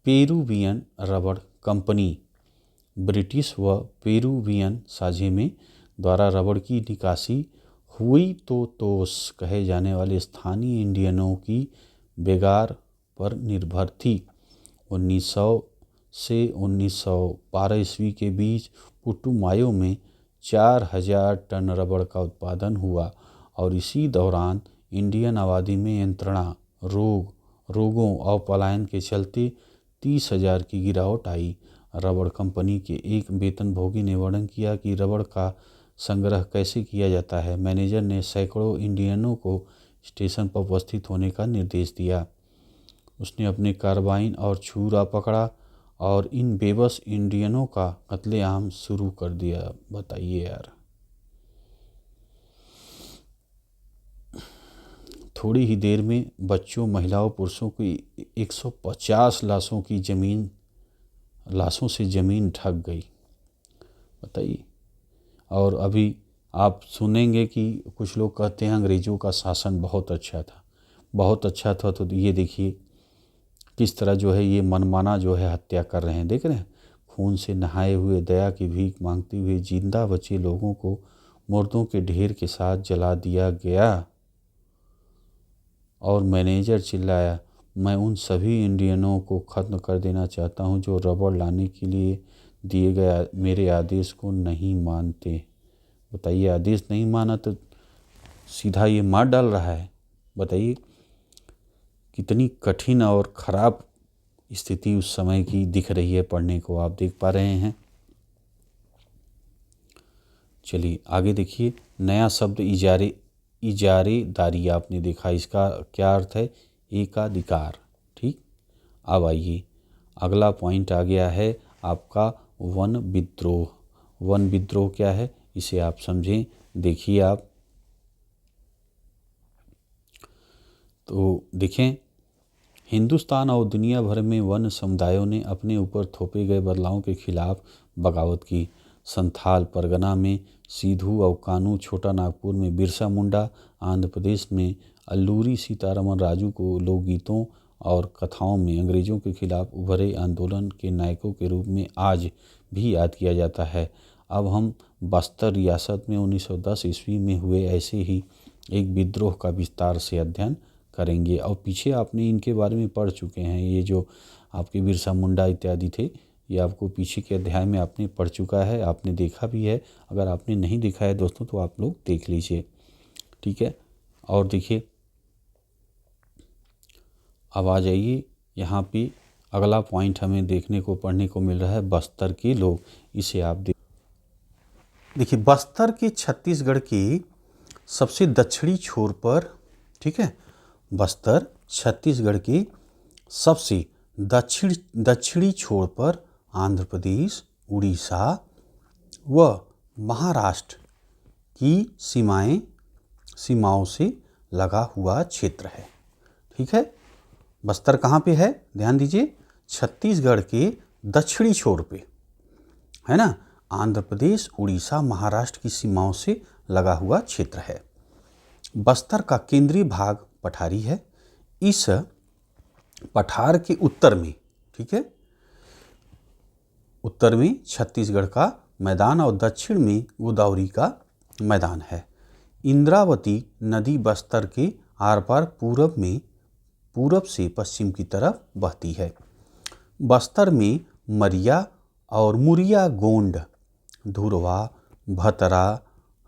पेरुवियन रबड़ कंपनी, ब्रिटिश व पेरुवियन साझे में द्वारा रबड़ की निकासी हुई तो तोस कहे जाने वाले स्थानीय इंडियनों की बेगार पर निर्भर थी। 1900 से 1912 ईस्वी के बीच पुट्टुमायो में 4000 टन रबड़ का उत्पादन हुआ और इसी दौरान इंडियन आबादी में यंत्रणा, रोगों और पलायन के चलते 30,000 की गिरावट आई। रबड़ कंपनी के एक वेतनभोगी ने वर्णन किया कि रबड़ का संग्रह कैसे किया जाता है। मैनेजर ने सैकड़ों इंडियनों को स्टेशन पर उपस्थित होने का निर्देश दिया। उसने अपने कार्बाइन और छुरा पकड़ा और इन बेबस इंडियनों का कत्लेआम शुरू कर दिया। बताइए यार। थोड़ी ही देर में बच्चों, महिलाओं, पुरुषों की 150 लाशों से ज़मीन ढक गई। बताइए। और अभी आप सुनेंगे कि कुछ लोग कहते हैं अंग्रेज़ों का शासन बहुत अच्छा था। बहुत अच्छा था तो ये देखिए किस तरह जो है ये मनमाना जो है हत्या कर रहे हैं। देख रहे हैं। खून से नहाए हुए, दया की भीख मांगते हुए जिंदा बचे लोगों को मुर्दों के ढेर के साथ जला दिया गया। और मैनेजर चिल्लाया, मैं उन सभी इंडियनों को ख़त्म कर देना चाहता हूं जो रबड़ लाने के लिए दिए गए मेरे आदेश को नहीं मानते। बताइए, आदेश नहीं माना तो सीधा ये मार डाल रहा है। बताइए कितनी कठिन और ख़राब स्थिति उस समय की दिख रही है, पढ़ने को आप देख पा रहे हैं। चलिए आगे देखिए। नया शब्द इजारेदारी आपने देखा, इसका क्या अर्थ है? एकाधिकार। ठीक। अब आइए अगला पॉइंट आ गया है आपका वन विद्रोह। वन विद्रोह क्या है इसे आप समझें। देखिए आप तो देखें, हिंदुस्तान और दुनिया भर में वन समुदायों ने अपने ऊपर थोपे गए बदलावों के खिलाफ बगावत की। संथाल परगना में सिद्धू और कानू, छोटा नागपुर में बिरसा मुंडा, आंध्र प्रदेश में अल्लूरी सीतारमन राजू को लोकगीतों और कथाओं में अंग्रेज़ों के खिलाफ उभरे आंदोलन के नायकों के रूप में आज भी याद किया जाता है। अब हम बस्तर रियासत में 1910 ईस्वी में हुए ऐसे ही एक विद्रोह का विस्तार से अध्ययन करेंगे। और पीछे आपने इनके बारे में पढ़ चुके हैं, ये जो आपके बिरसा मुंडा इत्यादि थे, ये आपको पीछे के अध्याय में आपने पढ़ चुका है, आपने देखा भी है। अगर आपने नहीं देखा है दोस्तों तो आप लोग देख लीजिए। ठीक है। और देखिए अब आ जाइए यहाँ पे अगला पॉइंट हमें देखने को पढ़ने को मिल रहा है, बस्तर के लोग। इसे आप देखिए। बस्तर के छत्तीसगढ़ के सबसे दक्षिणी छोर पर, ठीक है, बस्तर छत्तीसगढ़ के सबसे दक्षिणी छोर पर आंध्र प्रदेश, उड़ीसा व महाराष्ट्र की सीमाओं से लगा हुआ क्षेत्र है। ठीक है। बस्तर कहाँ पे है? ध्यान दीजिए, छत्तीसगढ़ के दक्षिणी छोर पे है ना। आंध्र प्रदेश, उड़ीसा, महाराष्ट्र की सीमाओं से लगा हुआ क्षेत्र है। बस्तर का केंद्रीय भाग पठारी है। इस पठार के उत्तर में, ठीक है, उत्तर में छत्तीसगढ़ का मैदान और दक्षिण में गोदावरी का मैदान है। इंद्रावती नदी बस्तर के आर पार पूरब से पश्चिम की तरफ बहती है। बस्तर में मरिया और मुरिया गोंड, धुरवा, भतरा,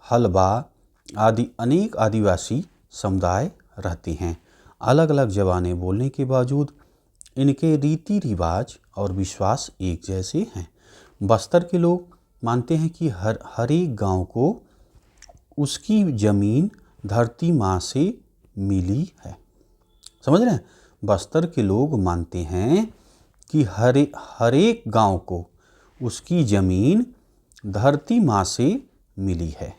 हलबा आदि अनेक आदिवासी समुदाय रहते हैं। अलग अलग ज़बानें बोलने के बावजूद इनके रीति रिवाज और विश्वास एक जैसे हैं। बस्तर के लोग मानते हैं कि हर एक गांव को उसकी जमीन धरती माँ से मिली है। समझ रहे हैं? बस्तर के लोग मानते हैं कि हर एक गांव को उसकी जमीन धरती माँ से मिली है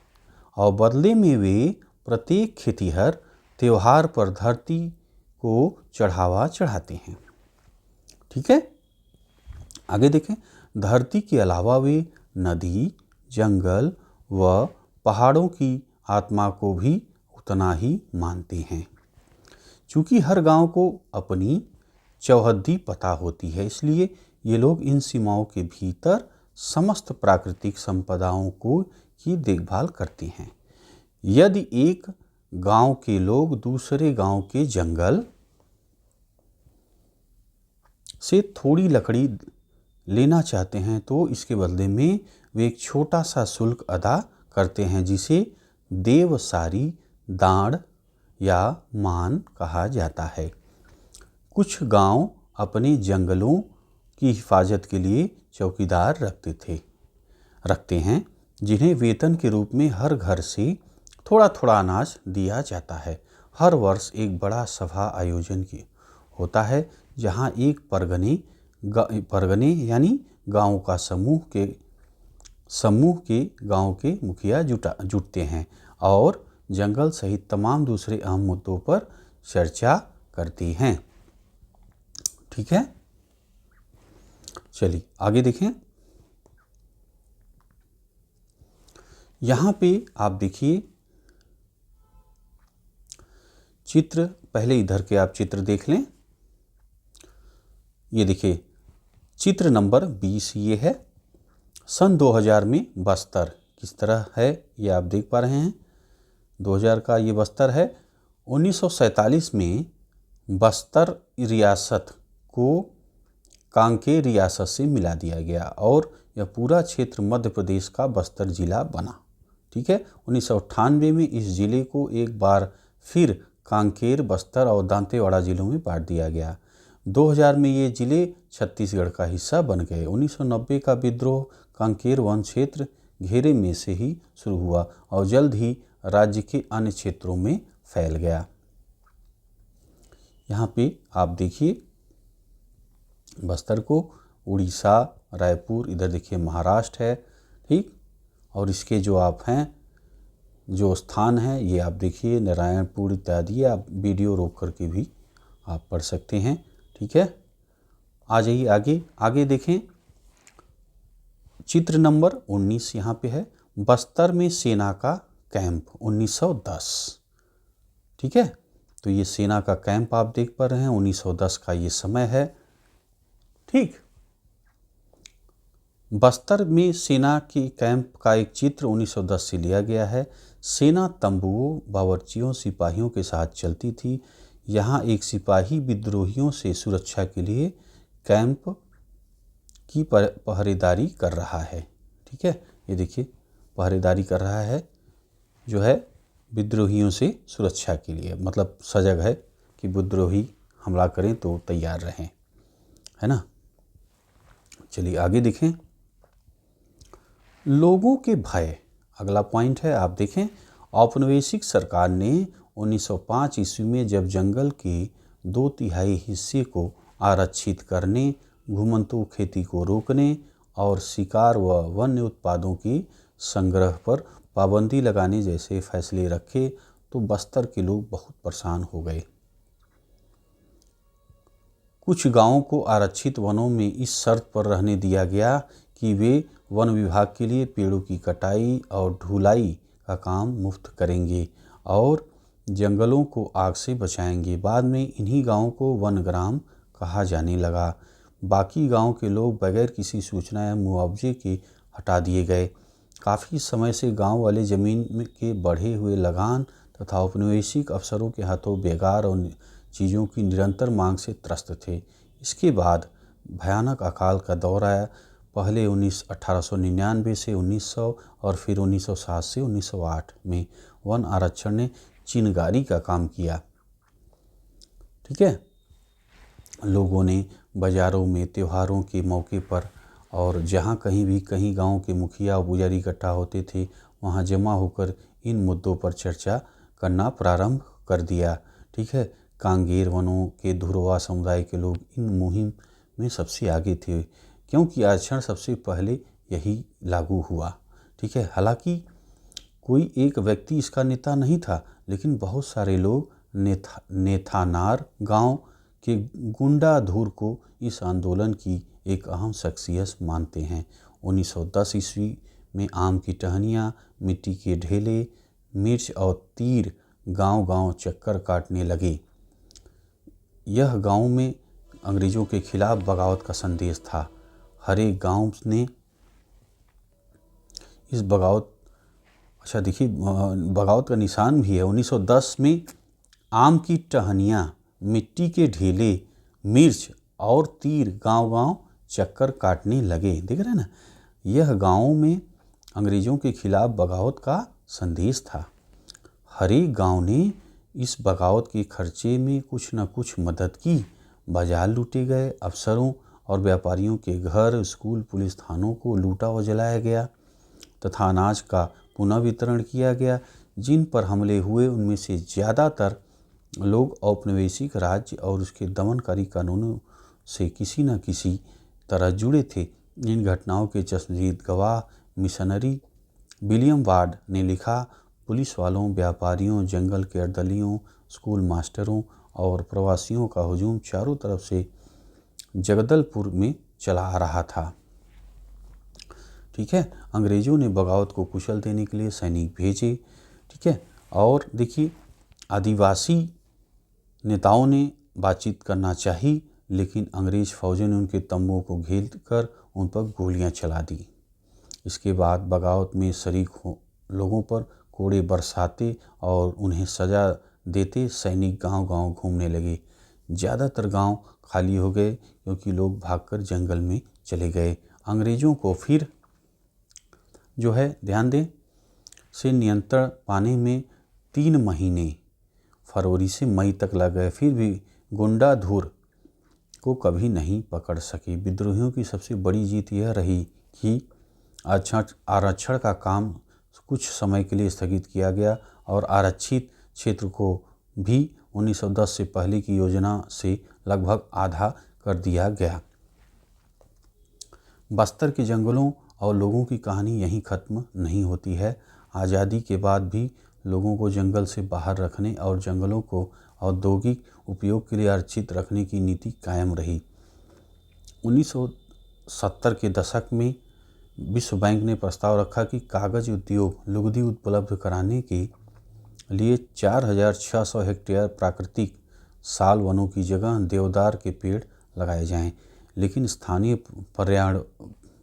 और बदले में वे प्रत्येक खेतिहर त्योहार पर धरती को चढ़ावा चढ़ाते हैं। ठीक है, आगे देखें। धरती के अलावा वे नदी, जंगल व पहाड़ों की आत्मा को भी उतना ही मानते हैं। चूँकि हर गांव को अपनी चौहद्दी पता होती है, इसलिए ये लोग इन सीमाओं के भीतर समस्त प्राकृतिक संपदाओं को की देखभाल करते हैं। यदि एक गांव के लोग दूसरे गांव के जंगल से थोड़ी लकड़ी लेना चाहते हैं तो इसके बदले में वे एक छोटा सा शुल्क अदा करते हैं, जिसे देवसारी दांड या मान कहा जाता है। कुछ गांव अपने जंगलों की हिफाजत के लिए चौकीदार रखते हैं, जिन्हें वेतन के रूप में हर घर से थोड़ा थोड़ा अनाज दिया जाता है। हर वर्ष एक बड़ा सभा आयोजन होता है, जहां एक परगने यानी गांव का समूह के गांव के मुखिया जुटते हैं और जंगल सहित तमाम दूसरे अहम मुद्दों पर चर्चा करती हैं। ठीक है, चलिए आगे देखें। यहाँ पे आप देखिए चित्र, पहले इधर के आप चित्र देख लें। ये देखिए चित्र नंबर 20 ये है। सन 2000 में बस्तर किस तरह है ये आप देख पा रहे हैं। 2000 का ये बस्तर है। 1947 में बस्तर रियासत को कांकेर रियासत से मिला दिया गया और यह पूरा क्षेत्र मध्य प्रदेश का बस्तर जिला बना। ठीक है, 1998 में इस जिले को एक बार फिर कांकेर, बस्तर और दांतेवाड़ा जिलों में बांट दिया गया। 2000 में ये जिले छत्तीसगढ़ का हिस्सा बन गए। 1990 का विद्रोह कांकेर वन क्षेत्र घेरे में से ही शुरू हुआ और जल्द ही राज्य के अन्य क्षेत्रों में फैल गया। यहाँ पे आप देखिए बस्तर को उड़ीसा, रायपुर, इधर देखिए महाराष्ट्र है। ठीक, और इसके जो आप हैं जो स्थान हैं ये आप देखिए नारायणपुर इत्यादि, आप वीडियो रोक करके भी आप पढ़ सकते हैं। ठीक है, आ जाइए आगे देखें। चित्र नंबर 19 यहाँ पे है। बस्तर में सेना का कैंप 1910। ठीक है, तो ये सेना का कैंप आप देख पा रहे हैं। 1910 का ये समय है। ठीक, बस्तर में सेना की कैंप का एक चित्र 1910 से लिया गया है। सेना तंबुओं, बावर्चियों, सिपाहियों के साथ चलती थी। यहाँ एक सिपाही विद्रोहियों से सुरक्षा के लिए कैंप की पहरेदारी कर रहा है। ठीक है, ये देखिए पहरेदारी कर रहा है जो है विद्रोहियों से सुरक्षा के लिए, मतलब सजग है कि विद्रोही हमला करें तो तैयार रहें, है ना। चलिए आगे देखें। लोगों के भय, अगला पॉइंट है, आप देखें। औपनिवेशिक सरकार ने 1905 ईस्वी में जब जंगल के 2/3 हिस्से को आरक्षित करने, घुमंतू खेती को रोकने और शिकार व वन्य उत्पादों की संग्रह पर पाबंदी लगाने जैसे फैसले रखे तो बस्तर के लोग बहुत परेशान हो गए। कुछ गांवों को आरक्षित वनों में इस शर्त पर रहने दिया गया कि वे वन विभाग के लिए पेड़ों की कटाई और ढुलाई का काम मुफ्त करेंगे और जंगलों को आग से बचाएंगे। बाद में इन्हीं गांवों को वनग्राम कहा जाने लगा। बाकी गांव के लोग बगैर किसी सूचना या मुआवजे के हटा दिए गए। काफ़ी समय से गांव वाले ज़मीन के बढ़े हुए लगान तथा औपनिवेशिक अफसरों के हाथों बेगार और चीज़ों की निरंतर मांग से त्रस्त थे। इसके बाद भयानक अकाल का दौर आया। पहले 1899 से 1900 और फिर 1907 से 1908 में वन आरक्षण ने चिनगारी का काम किया। ठीक है, लोगों ने बाज़ारों में त्योहारों के मौके पर और जहाँ कहीं गांव के मुखिया और पुजारी इकट्ठा होते थे वहाँ जमा होकर इन मुद्दों पर चर्चा करना प्रारंभ कर दिया। ठीक है, कांगेर वनों के धुरवा समुदाय के लोग इन मुहिम में सबसे आगे थे, क्योंकि आरक्षण सबसे पहले यही लागू हुआ। ठीक है, हालांकि कोई एक व्यक्ति इसका नेता नहीं था, लेकिन बहुत सारे लोग नेथानार गांव के गुंडा धुर को इस आंदोलन की एक अहम शख्सियत मानते हैं। 1910 ईस्वी में आम की टहनियाँ, मिट्टी के ढेले, मिर्च और तीर गांव-गांव चक्कर काटने लगे। यह गांव में अंग्रेज़ों के खिलाफ बगावत का संदेश था। हर एक गांव ने इस बगावत देखिए बगावत का निशान भी है। 1910 में आम की टहनियाँ, मिट्टी के ढेले, मिर्च और तीर गांव-गांव चक्कर काटने लगे। देख रहे हैं ना, यह गाँव में अंग्रेज़ों के खिलाफ बगावत का संदेश था। हर एक गाँव ने इस बगावत के खर्चे में कुछ न कुछ मदद की। बाजार लूटे गए, अफसरों और व्यापारियों के घर, स्कूल, पुलिस थानों को लूटा व जलाया गया तथा अनाज का पुनः वितरण किया गया। जिन पर हमले हुए उनमें से ज़्यादातर लोग औपनिवेशिक राज्य और उसके दमनकारी कानूनों से किसी न किसी तरह जुड़े थे। इन घटनाओं के चश्मदीद गवाह मिशनरी विलियम वार्ड ने लिखा, पुलिस वालों, व्यापारियों, जंगल के अर्दलियों, स्कूल मास्टरों और प्रवासियों का हुजूम चारों तरफ से जगदलपुर में चला आ रहा था। ठीक है, अंग्रेज़ों ने बगावत को कुचल देने के लिए सैनिक भेजे। ठीक है, और देखिए आदिवासी नेताओं ने बातचीत करना चाहिए, लेकिन अंग्रेज़ फौजों ने उनके तंबुओं को घेर कर उन पर गोलियां चला दी। इसके बाद बगावत में शरीक लोगों पर कोड़े बरसाते और उन्हें सज़ा देते सैनिक गांव-गांव घूमने लगे। ज़्यादातर गांव खाली हो गए क्योंकि लोग भागकर जंगल में चले गए। अंग्रेज़ों को फिर ध्यान दें से नियंत्रण पाने में 3 महीने फरवरी से मई तक लग गए, फिर भी गुंडा धुर को कभी नहीं पकड़ सके। विद्रोहियों की सबसे बड़ी जीत यह रही कि आरक्षण का काम कुछ समय के लिए स्थगित किया गया और आरक्षित क्षेत्र को भी 1910 से पहले की योजना से लगभग आधा कर दिया गया। बस्तर के जंगलों और लोगों की कहानी यहीं ख़त्म नहीं होती है। आज़ादी के बाद भी लोगों को जंगल से बाहर रखने और जंगलों को औद्योगिक उपयोग के लिए आरक्षित रखने की नीति कायम रही। 1970 के दशक में विश्व बैंक ने प्रस्ताव रखा कि कागज़ उद्योग लुगदी उपलब्ध कराने के लिए 4600 हेक्टेयर प्राकृतिक साल वनों की जगह देवदार के पेड़ लगाए जाएं, लेकिन स्थानीय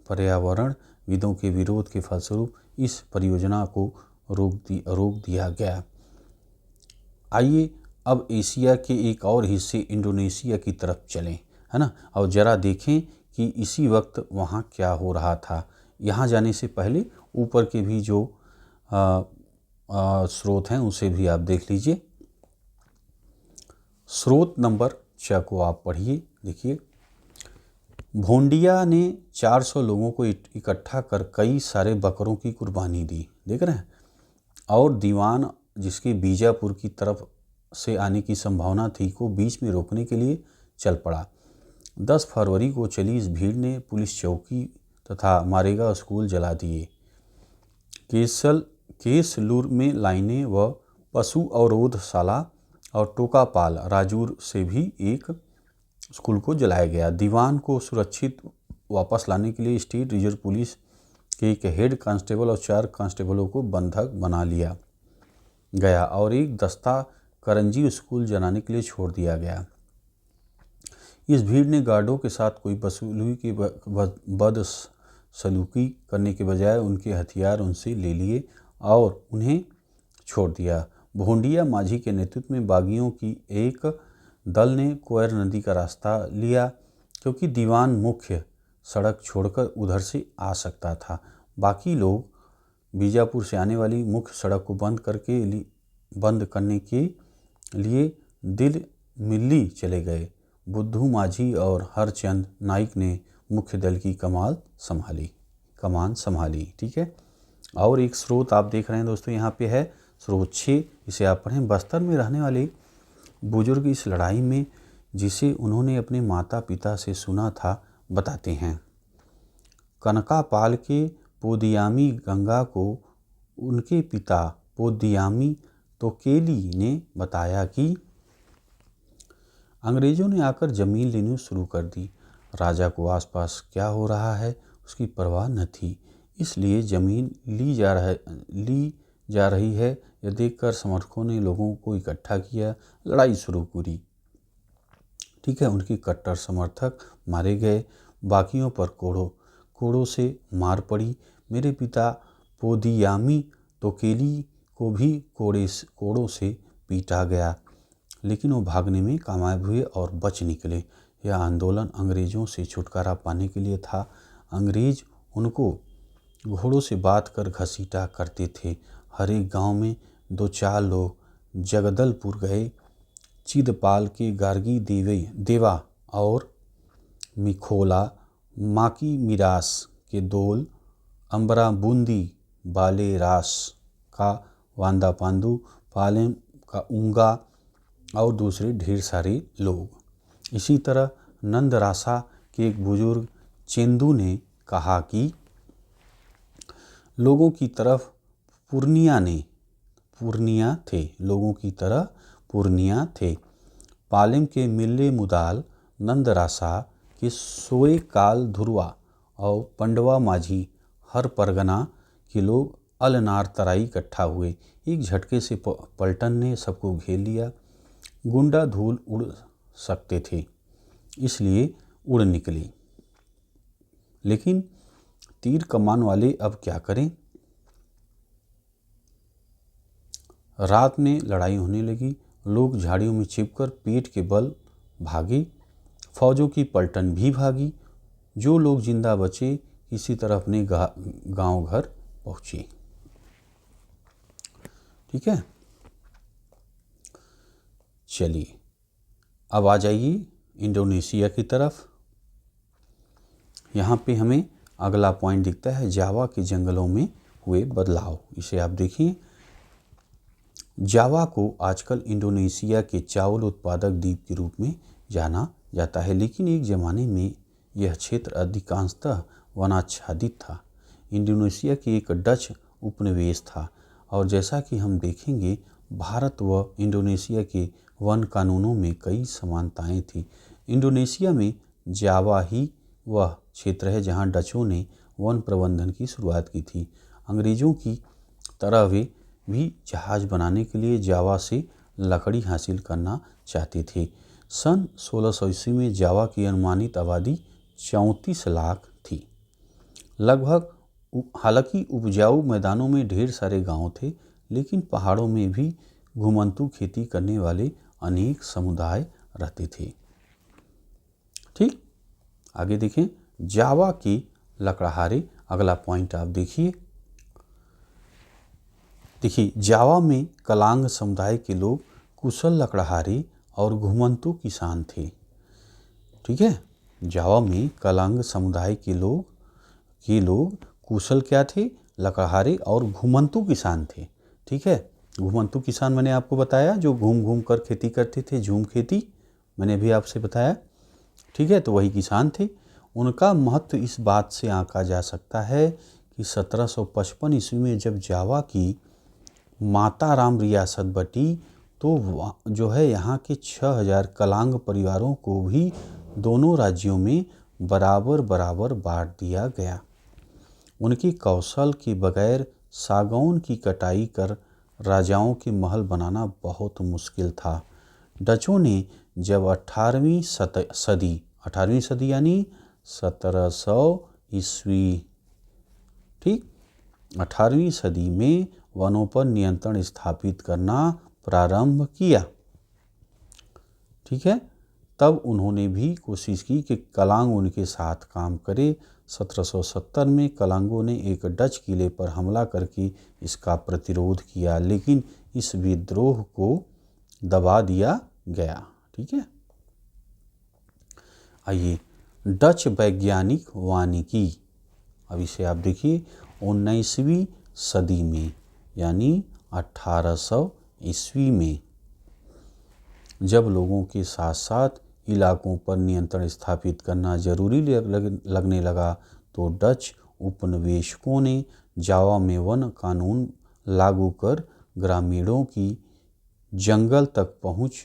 पर्यावरणविदों के विरोध के फलस्वरूप इस परियोजना को रोक दिया गया। आइए अब एशिया के एक और हिस्से इंडोनेशिया की तरफ चलें, है ना, और ज़रा देखें कि इसी वक्त वहाँ क्या हो रहा था। यहाँ जाने से पहले ऊपर के भी जो स्रोत हैं उसे भी आप देख लीजिए। स्रोत नंबर 6 को आप पढ़िए। देखिए, भोंडिया ने 400 लोगों को इकट्ठा कर कई सारे बकरों की कुर्बानी दी। देख रहे हैं, और दीवान जिसके बीजापुर की तरफ से आने की संभावना थी को बीच में रोकने के लिए चल पड़ा। 10 फरवरी को चली इस भीड़ ने पुलिस चौकी तथा मारेगा स्कूल जला दिए। केसलूर में लाइनें व पशु अवरोधशाला और टोकापाल राजूर से भी एक स्कूल को जलाया गया। दीवान को सुरक्षित वापस लाने के लिए स्टेट रिजर्व पुलिस के एक हेड कांस्टेबल और 4 कांस्टेबलों को बंधक बना लिया गया और एक दस्ता करंजी स्कूल जलाने के लिए छोड़ दिया गया। इस भीड़ ने गार्डों के साथ कोई बदसलूकी करने के बजाय उनके हथियार उनसे ले लिए और उन्हें छोड़ दिया। भोंडिया माझी के नेतृत्व में बागियों की एक दल ने कोयर नदी का रास्ता लिया, क्योंकि दीवान मुख्य सड़क छोड़कर उधर से आ सकता था। बाकी लोग बीजापुर से आने वाली मुख्य सड़क को बंद करने के लिए दिल मिल्ली चले गए। बुद्धू माझी और हरचंद नाइक ने मुख्य दल की कमान संभाली। ठीक है, और एक स्रोत आप देख रहे हैं दोस्तों, यहाँ पे है स्रोत 6, इसे आप पढ़ें। बस्तर में रहने वाले बुजुर्ग इस लड़ाई में, जिसे उन्होंने अपने माता पिता से सुना था, बताते हैं। कनकापाल के पोदियामी गंगा को उनके पिता पोदियामी तोकेली ने बताया कि अंग्रेज़ों ने आकर ज़मीन लेनी शुरू कर दी। राजा को आसपास क्या हो रहा है उसकी परवाह न थी, इसलिए ज़मीन ली जा रही है यह देखकर समर्थकों ने लोगों को इकट्ठा किया, लड़ाई शुरू करी। ठीक है, उनके कट्टर समर्थक मारे गए, बाकियों पर कोड़ों से मार पड़ी। मेरे पिता पोदियामी तोकेली को भी कोड़ों से पीटा गया, लेकिन वो भागने में कामयाब हुए और बच निकले। यह आंदोलन अंग्रेज़ों से छुटकारा पाने के लिए था। अंग्रेज़ उनको घोड़ों से बांध कर घसीटा करते थे। हर एक गांव में 2-4 लोग जगदलपुर गए। चिदपाल के गार्गी देवा और मिखोला माकी मिरास के दोल, अंबरा बूंदी बाले रास का वांदा पांडु, पालेम का उंगा और दूसरे ढेर सारे लोग। इसी तरह नंदरासा के एक बुजुर्ग चेंदू ने कहा कि लोगों की तरफ पूर्णिया थे। पालेम के मिल्ले मुदाल, नंदरासा के सोए काल धुरवा और पंडवा माझी, हर परगना के लोग अलनार तराई इकट्ठा हुए। एक झटके से पलटन ने सबको घेर लिया। गुंडा धूल उड़ सकते थे, इसलिए उड़ निकले, लेकिन तीर कमान वाले अब क्या करें। रात में लड़ाई होने लगी। लोग झाड़ियों में छिपकर पेट के बल भागे। फौजों की पलटन भी भागी। जो लोग जिंदा बचे किसी तरह अपने गांव घर पहुंचे। ठीक है, चलिए अब आ जाइए इंडोनेशिया की तरफ। यहाँ पे हमें अगला पॉइंट दिखता है, जावा के जंगलों में हुए बदलाव। इसे आप देखिए। जावा को आजकल इंडोनेशिया के चावल उत्पादक द्वीप के रूप में जाना जाता है, लेकिन एक ज़माने में यह क्षेत्र अधिकांशतः वनाच्छादित था। इंडोनेशिया की एक डच उपनिवेश था, और जैसा कि हम देखेंगे भारत व इंडोनेशिया के वन कानूनों में कई समानताएं थी। इंडोनेशिया में जावा ही वह क्षेत्र है जहां डचों ने वन प्रबंधन की शुरुआत की थी। अंग्रेज़ों की तरह वे भी जहाज़ बनाने के लिए जावा से लकड़ी हासिल करना चाहते थे। सन 1600 ईस्वी में जावा की अनुमानित आबादी 34 लाख थी लगभग। हालांकि उपजाऊ मैदानों में ढेर सारे गांव थे, लेकिन पहाड़ों में भी घुमंतू खेती करने वाले अनेक समुदाय रहते थे। ठीक, आगे देखें जावा की लकड़हारे। अगला पॉइंट आप देखिए। जावा में कलांग समुदाय के लोग कुशल लकड़हारे और घुमंतू किसान थे। ठीक है, जावा में कलांग समुदाय के लोग कुशल क्या थे, लकड़हारे और घुमंतू किसान थे। ठीक है, घुमंतू किसान मैंने आपको बताया जो घूम घूम कर खेती करते थे, झूम खेती मैंने भी आपसे बताया। ठीक है, तो वही किसान थे। उनका महत्व इस बात से आंका जा सकता है कि 1755 ईस्वी में जब जावा की माताराम रियासत बटी, तो जो है यहाँ के 6000 कलांग परिवारों को भी दोनों राज्यों में बराबर बराबर बांट दिया गया। उनके कौशल के बगैर सागौन की कटाई कर राजाओं के महल बनाना बहुत मुश्किल था। डचों ने जब 18वीं सदी यानी 1700 ईस्वी, ठीक, 18वीं सदी में वनों पर नियंत्रण स्थापित करना प्रारंभ किया। ठीक है, तब उन्होंने भी कोशिश की कि कलांग उनके साथ काम करे। 1770 में कलांगों ने एक डच किले पर हमला करके इसका प्रतिरोध किया, लेकिन इस विद्रोह को दबा दिया गया। ठीक है, आइए डच वैज्ञानिक वानिकी। अब इसे आप देखिए। 19वीं सदी में यानी 1800 ईस्वी में जब लोगों के साथ साथ इलाकों पर नियंत्रण स्थापित करना जरूरी लगने लगा तो डच उपनिवेशकों ने जावा में वन कानून लागू कर ग्रामीणों की जंगल तक पहुंच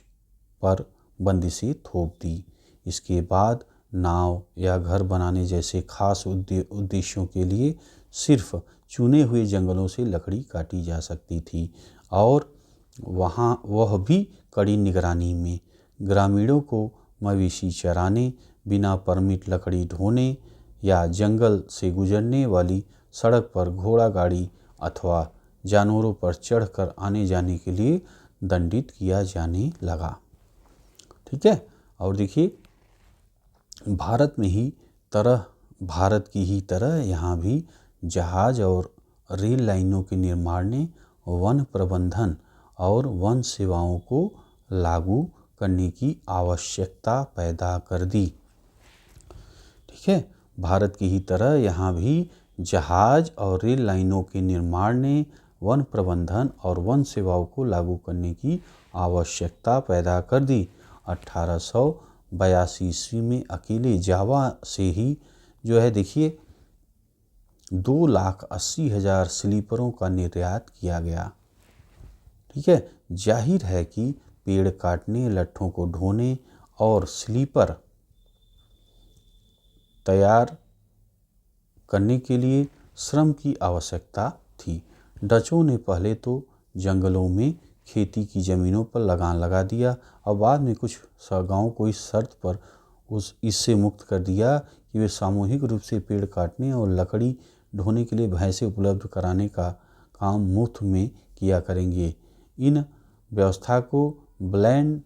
पर बंदिशें थोप दी। इसके बाद नाव या घर बनाने जैसे खास उद्देश्यों के लिए सिर्फ चुने हुए जंगलों से लकड़ी काटी जा सकती थी और वह भी कड़ी निगरानी में। ग्रामीणों को मवेशी चराने, बिना परमिट लकड़ी ढोने या जंगल से गुजरने वाली सड़क पर घोड़ा गाड़ी अथवा जानवरों पर चढ़कर आने जाने के लिए दंडित किया जाने लगा। ठीक है। और देखिए भारत की ही तरह यहाँ भी जहाज और रेल लाइनों के निर्माण ने वन प्रबंधन और वन सेवाओं को लागू करने की आवश्यकता पैदा कर दी। ठीक है। भारत की ही तरह यहाँ भी जहाज और रेल लाइनों के निर्माण ने वन प्रबंधन और वन सेवाओं को लागू करने की आवश्यकता पैदा कर दी। 1882 ईस्वी में अकेले जावा से ही जो है देखिए 2,80,000 स्लीपरों का निर्यात किया गया। ठीक है। जाहिर है कि पेड़ काटने, लट्ठों को ढोने और स्लीपर तैयार करने के लिए श्रम की आवश्यकता थी। डचों ने पहले तो जंगलों में खेती की ज़मीनों पर लगान लगा दिया और बाद में कुछ गाँवों को इस शर्त पर इससे मुक्त कर दिया कि वे सामूहिक रूप से पेड़ काटने और लकड़ी ढोने के लिए भैंसें उपलब्ध कराने का काम मुफ्त में किया करेंगे। इन व्यवस्था को ब्लैंड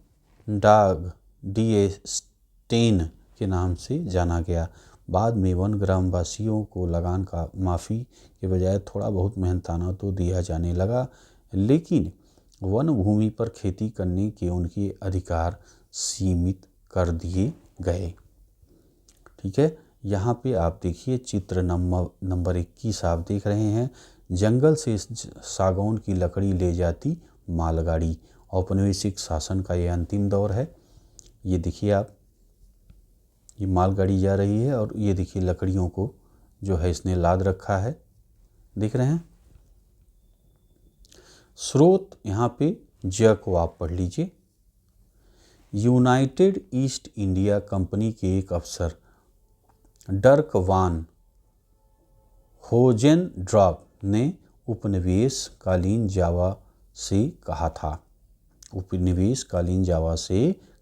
डॉग डीएस्टेन के नाम से जाना गया। बाद में वन ग्रामवासियों को लगान का माफ़ी के बजाय थोड़ा बहुत मेहनताना तो दिया जाने लगा, लेकिन वन भूमि पर खेती करने के उनके अधिकार सीमित कर दिए गए। ठीक है। यहाँ पे आप देखिए चित्र नंबर 21 आप देख रहे हैं। जंगल से सागौन की लकड़ी ले जाती मालगाड़ी। औपनिवेशिक शासन का ये अंतिम दौर है। ये देखिए आप, ये मालगाड़ी जा रही है और ये देखिए लकड़ियों को जो है इसने लाद रखा है, देख रहे हैं। स्रोत यहाँ पे ज को आप पढ़ लीजिए। यूनाइटेड ईस्ट इंडिया कंपनी के एक अफसर डर्क वान होजेनड्रॉप ने उपनिवेशकालीन जावा से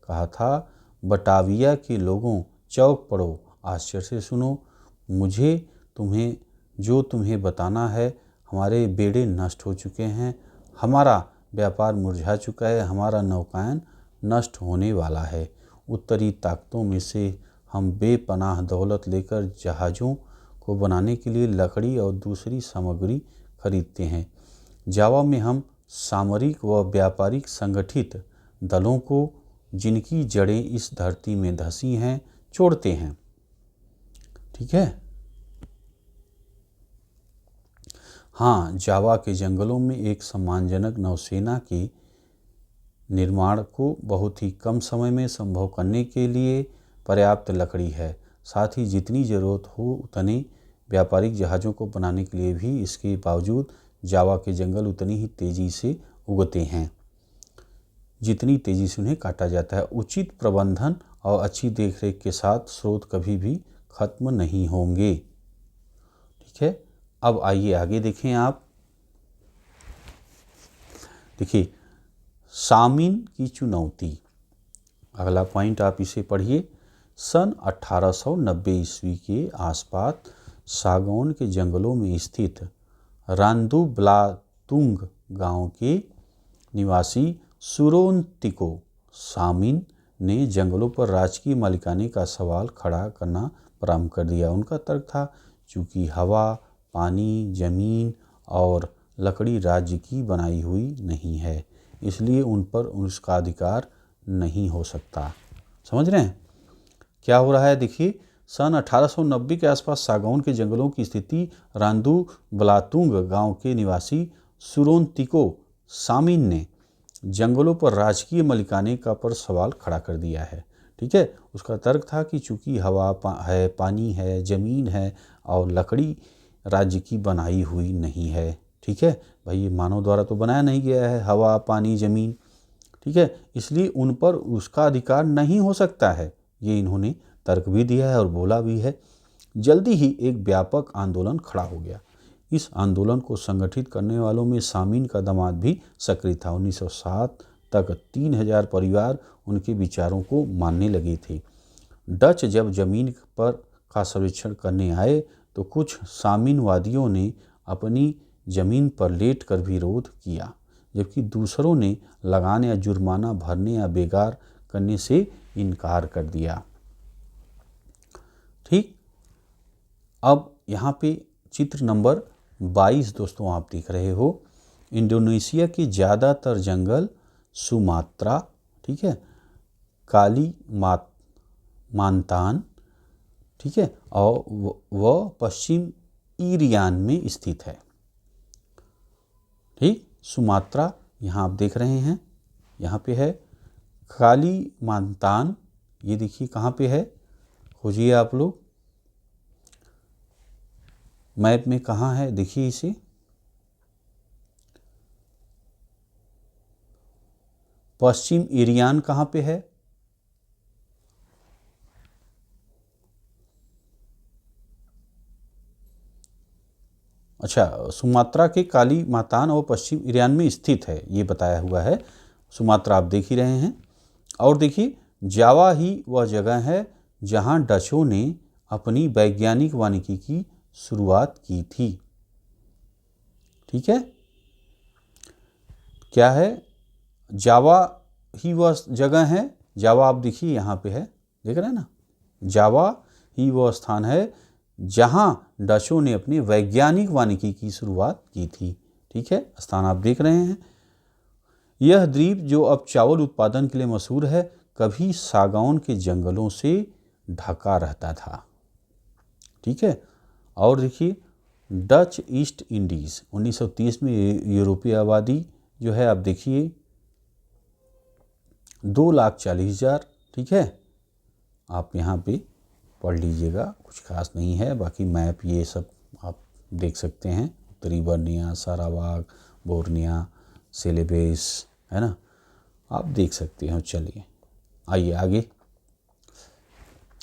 कहा था, बटाविया के लोगों चौक पड़ो, आश्चर्य से सुनो, मुझे तुम्हें बताना है। हमारे बेड़े नष्ट हो चुके हैं, हमारा व्यापार मुरझा चुका है, हमारा नौकायन नष्ट होने वाला है। उत्तरी ताकतों में से हम बेपनाह दौलत लेकर जहाज़ों को बनाने के लिए लकड़ी और दूसरी सामग्री खरीदते हैं। जावा में हम सामरिक व व्यापारिक संगठित दलों को, जिनकी जड़ें इस धरती में धसी हैं, छोड़ते हैं। ठीक है। हाँ, जावा के जंगलों में एक सम्मानजनक नौसेना के निर्माण को बहुत ही कम समय में संभव करने के लिए पर्याप्त लकड़ी है। साथ ही जितनी ज़रूरत हो उतने व्यापारिक जहाज़ों को बनाने के लिए भी इसके बावजूद जावा के जंगल उतनी ही तेज़ी से उगते हैं जितनी तेज़ी से उन्हें काटा जाता है। उचित प्रबंधन और अच्छी देखरेख के साथ स्रोत कभी भी खत्म नहीं होंगे। ठीक है। अब आइए आगे देखें आप। देखिए सामिन की चुनौती, अगला पॉइंट आप इसे पढ़िए। सन 1890 ईस्वी के आसपास सागौन के जंगलों में स्थित रांदुब्लातुंग गांव के निवासी सुरोन्तिको सामिन ने जंगलों पर राजकीय मालिकाने का सवाल खड़ा करना प्रारंभ कर दिया। उनका तर्क था, चूँकि हवा, पानी, जमीन और लकड़ी राज्य की बनाई हुई नहीं है, इसलिए उन पर उसका अधिकार नहीं हो सकता। समझ रहे हैं क्या हो रहा है? देखिए सन 1890 के आसपास सागौन के जंगलों की स्थिति रांदू ब्लातुंग गांव के निवासी सुरोन्तिको सामिन ने जंगलों पर राजकीय मलिकाने का पर सवाल खड़ा कर दिया है। ठीक है, उसका तर्क था कि चूंकि हवा है, पानी है, ज़मीन है और लकड़ी राज्य की बनाई हुई नहीं है। ठीक है भाई, ये मानव द्वारा तो बनाया नहीं गया है, हवा, पानी, ज़मीन। ठीक है, इसलिए उन पर उसका अधिकार नहीं हो सकता है। ये इन्होंने तर्क भी दिया है और बोला भी है। जल्दी ही एक व्यापक आंदोलन खड़ा हो गया। इस आंदोलन को संगठित करने वालों में सामिन का दामाद भी सक्रिय था। 1907 तक 3000 परिवार उनके विचारों को मानने लगे थे। डच जब जमीन पर का सर्वेक्षण करने आए तो कुछ सामिनवादियों ने अपनी जमीन पर लेट कर विरोध किया, जबकि दूसरों ने लगान या जुर्माना भरने या बेकार करने से इनकार कर दिया। ठीक, अब यहाँ पे चित्र नंबर 22 दोस्तों आप देख रहे हो। इंडोनेशिया के ज़्यादातर जंगल सुमात्रा, ठीक है, कालीमांतान, ठीक है, और वह पश्चिम ईरियान में स्थित है। ठीक, सुमात्रा यहाँ आप देख रहे हैं, यहाँ पे है। कालीमांतान ये देखिए कहाँ पे है, खोजिए आप लोग मैप में, कहाँ है देखिए इसे। पश्चिम ईरियान कहाँ पे है? अच्छा, सुमात्रा के कालीमांतान और पश्चिम ईरान में स्थित है, ये बताया हुआ है। सुमात्रा आप देख ही रहे हैं। और देखिए, जावा ही वह जगह है जहां डचों ने अपनी वैज्ञानिक वानिकी की शुरुआत की थी। ठीक है, क्या है? जावा ही वह जगह है। जावा आप देखिए यहाँ पे है, देख रहे हैं ना। जावा ही वह स्थान है जहां डचों ने अपनी वैज्ञानिक वानिकी की शुरुआत की थी। ठीक है, स्थान आप देख रहे हैं। यह द्वीप जो अब चावल उत्पादन के लिए मशहूर है, कभी सागौन के जंगलों से ढका रहता था। ठीक है, और देखिए, डच ईस्ट इंडीज़ 1930 में यूरोपीय आबादी जो है आप देखिए 2,40,000। ठीक है, आप यहाँ पे पढ़ लीजिएगा, कुछ खास नहीं है। बाकी मैप ये सब आप देख सकते हैं, उत्तरी बर्निया, सारावाक, बोर्निया, सेलेबेस, है ना, आप देख सकते हो। चलिए आइए आगे।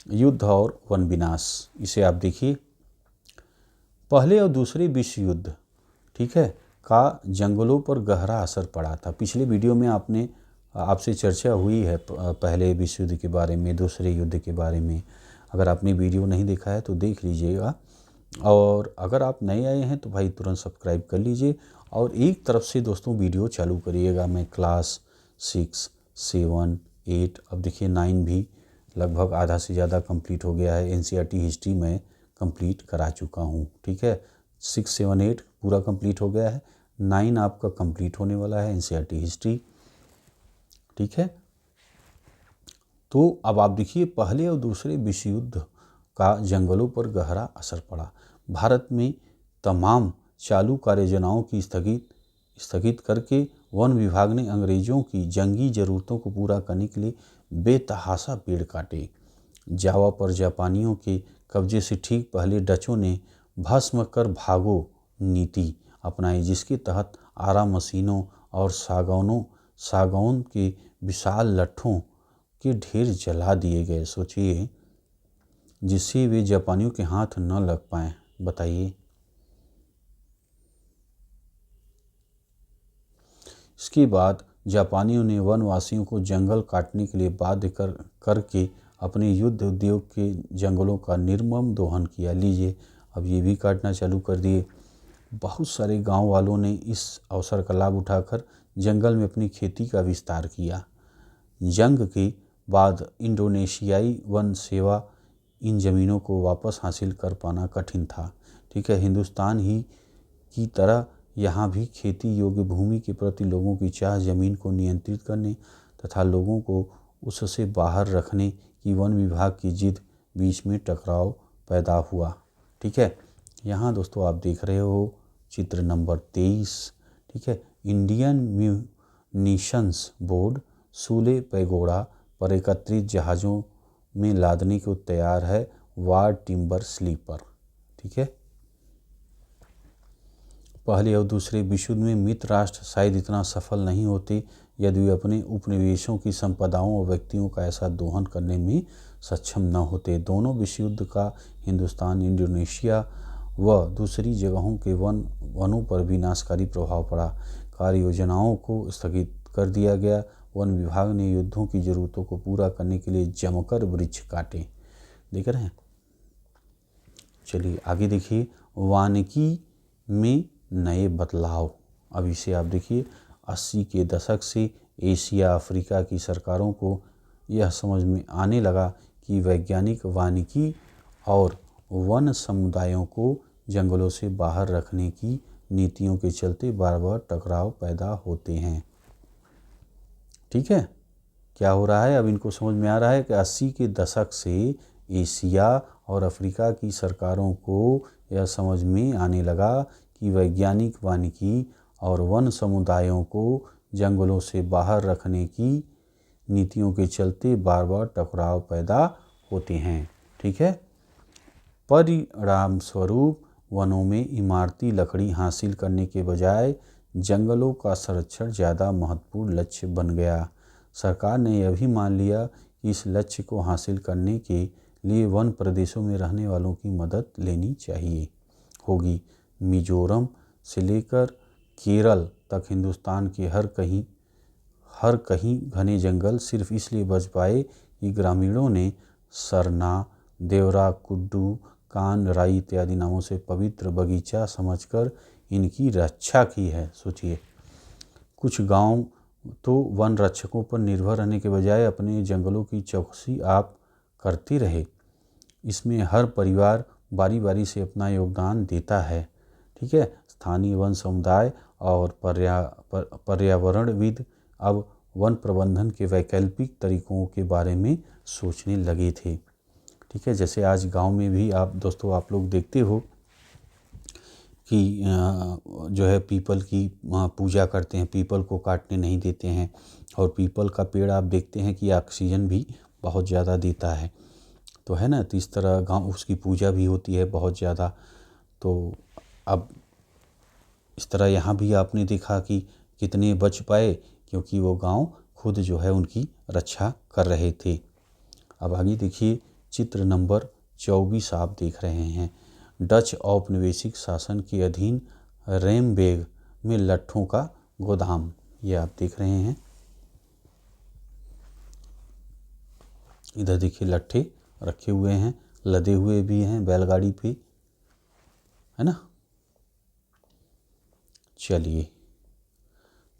युद्ध और वन विनाश, इसे आप देखिए। पहले और दूसरे विश्व युद्ध, ठीक है, का जंगलों पर गहरा असर पड़ा था। पिछले वीडियो में आपसे चर्चा हुई है पहले विश्व युद्ध के बारे में, दूसरे युद्ध के बारे में। अगर आपने वीडियो नहीं देखा है तो देख लीजिएगा, और अगर आप नए आए हैं तो भाई तुरंत सब्सक्राइब कर लीजिए। और एक तरफ से दोस्तों वीडियो चालू करिएगा। मैं क्लास 6, 7, 8, अब देखिए 9 भी लगभग आधा से ज़्यादा कंप्लीट हो गया है। एनसीईआरटी हिस्ट्री में कंप्लीट करा चुका हूँ। ठीक है, 6, 7, 8 पूरा कंप्लीट हो गया है, 9 आपका कंप्लीट होने वाला है एनसीईआरटी हिस्ट्री। ठीक है, तो अब आप देखिए, पहले और दूसरे विश्व युद्ध का जंगलों पर गहरा असर पड़ा। भारत में तमाम चालू कार्ययोजनाओं की स्थगित करके वन विभाग ने अंग्रेज़ों की जंगी ज़रूरतों को पूरा करने के लिए बेतहाशा पेड़ काटे। जावा पर जापानियों के कब्जे से ठीक पहले डचों ने भस्म कर भागो नीति अपनाई, जिसके तहत आरा मशीनों और सागौन के विशाल लट्ठों के ढेर जला दिए गए। सोचिए, जिससे वे जापानियों के हाथ न लग पाए। बताइए, इसके बाद जापानियों ने वनवासियों को जंगल काटने के लिए बाध्य करके अपने युद्ध उद्योग के जंगलों का निर्मम दोहन किया। लीजिए, अब ये भी काटना चालू कर दिए। बहुत सारे गांव वालों ने इस अवसर का लाभ उठाकर जंगल में अपनी खेती का विस्तार किया। जंग के बाद इंडोनेशियाई वन सेवा इन ज़मीनों को वापस हासिल कर पाना कठिन था। ठीक है, हिंदुस्तान ही की तरह यहाँ भी खेती योग्य भूमि के प्रति लोगों की चाह ज़मीन को नियंत्रित करने तथा लोगों को उससे बाहर रखने की वन विभाग की जिद बीच में टकराव पैदा हुआ। ठीक है, यहाँ दोस्तों आप देख रहे हो चित्र नंबर 23। ठीक है, इंडियन म्यूनिशंस बोर्ड सूले पैगोडा पर एकत्रित जहाज़ों में लादने को तैयार है वार टिम्बर स्लीपर। ठीक है, पहले और दूसरे विश्व युद्ध में मित्र राष्ट्र शायद इतना सफल नहीं होते यदि वे अपने उपनिवेशों की संपदाओं और व्यक्तियों का ऐसा दोहन करने में सक्षम न होते। दोनों विश्व युद्ध का हिंदुस्तान, इंडोनेशिया व दूसरी जगहों के वनों पर विनाशकारी प्रभाव पड़ा। कार्य योजनाओं को स्थगित कर दिया गया। वन विभाग ने युद्धों की जरूरतों को पूरा करने के लिए जमकर वृक्ष काटे। देख रहे हैं। चलिए आगे देखिए, वानिकी में नए बदलाव। अब इसे आप देखिए, 80 के दशक से एशिया अफ्रीका की सरकारों को यह समझ में आने लगा कि वैज्ञानिक वानिकी और वन समुदायों को जंगलों से बाहर रखने की नीतियों के चलते बार बार टकराव पैदा होते हैं। ठीक है, क्या हो रहा है, अब इनको समझ में आ रहा है कि 80 के दशक से एशिया और अफ्रीका की सरकारों को यह समझ में आने लगा कि वैज्ञानिक वानिकी और वन समुदायों को जंगलों से बाहर रखने की नीतियों के चलते बार बार टकराव पैदा होते हैं। ठीक है, परिणाम स्वरूप वनों में इमारती लकड़ी हासिल करने के बजाय जंगलों का संरक्षण ज़्यादा महत्वपूर्ण लक्ष्य बन गया। सरकार ने यह भी मान लिया कि इस लक्ष्य को हासिल करने के लिए वन प्रदेशों में रहने वालों की मदद लेनी चाहिए होगी। मिजोरम से लेकर केरल तक हिंदुस्तान के हर कहीं घने जंगल सिर्फ इसलिए बच पाए कि ग्रामीणों ने सरना, देवरा, कुड्डू, कान, राई इत्यादि नामों से पवित्र बगीचा समझकर इनकी रक्षा की है। सोचिए, कुछ गांव तो वन रक्षकों पर निर्भर रहने के बजाय अपने जंगलों की चौकसी आप करते रहे। इसमें हर परिवार बारी बारी से अपना योगदान देता है। ठीक है, स्थानीय वन समुदाय और पर्यावरणविद अब वन प्रबंधन के वैकल्पिक तरीकों के बारे में सोचने लगे थे। ठीक है, जैसे आज गांव में भी आप लोग देखते हो कि जो है पीपल की पूजा करते हैं, पीपल को काटने नहीं देते हैं। और पीपल का पेड़ आप देखते हैं कि ऑक्सीजन भी बहुत ज़्यादा देता है, तो है ना। तो इस तरह गांव उसकी पूजा भी होती है बहुत ज़्यादा। तो अब इस तरह यहाँ भी आपने देखा कि कितने बच पाए, क्योंकि वो गांव खुद जो है उनकी रक्षा कर रहे थे। अब आगे देखिए, चित्र नंबर 24 आप देख रहे हैं। डच औपनिवेशिक शासन के अधीन रेमबेग में लट्ठों का गोदाम, ये आप देख रहे हैं। इधर देखिए लट्ठे रखे हुए हैं, लदे हुए भी हैं बैलगाड़ी पे, है ना। चलिए,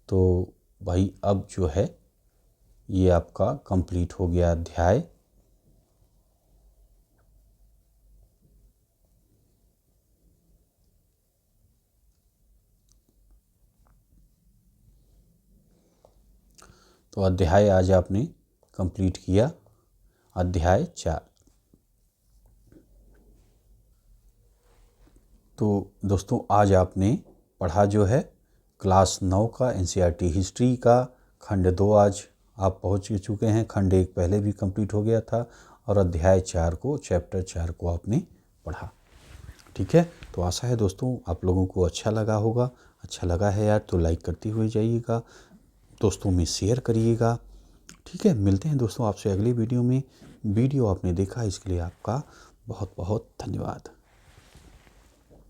तो भाई अब जो है ये आपका कंप्लीट हो गया अध्याय। तो अध्याय आज आपने कंप्लीट किया, अध्याय 4। तो दोस्तों आज आपने पढ़ा जो है क्लास 9 का NCERT हिस्ट्री का खंड 2 आज आप पहुंच चुके हैं। खंड 1 पहले भी कंप्लीट हो गया था और अध्याय 4 को, चैप्टर 4 को आपने पढ़ा। ठीक है, तो आशा है दोस्तों आप लोगों को अच्छा लगा होगा। अच्छा लगा है यार तो लाइक करते हुए जाइएगा, दोस्तों में शेयर करिएगा। ठीक है, मिलते हैं दोस्तों आपसे अगली वीडियो में। वीडियो आपने देखा इसके लिए आपका बहुत बहुत धन्यवाद।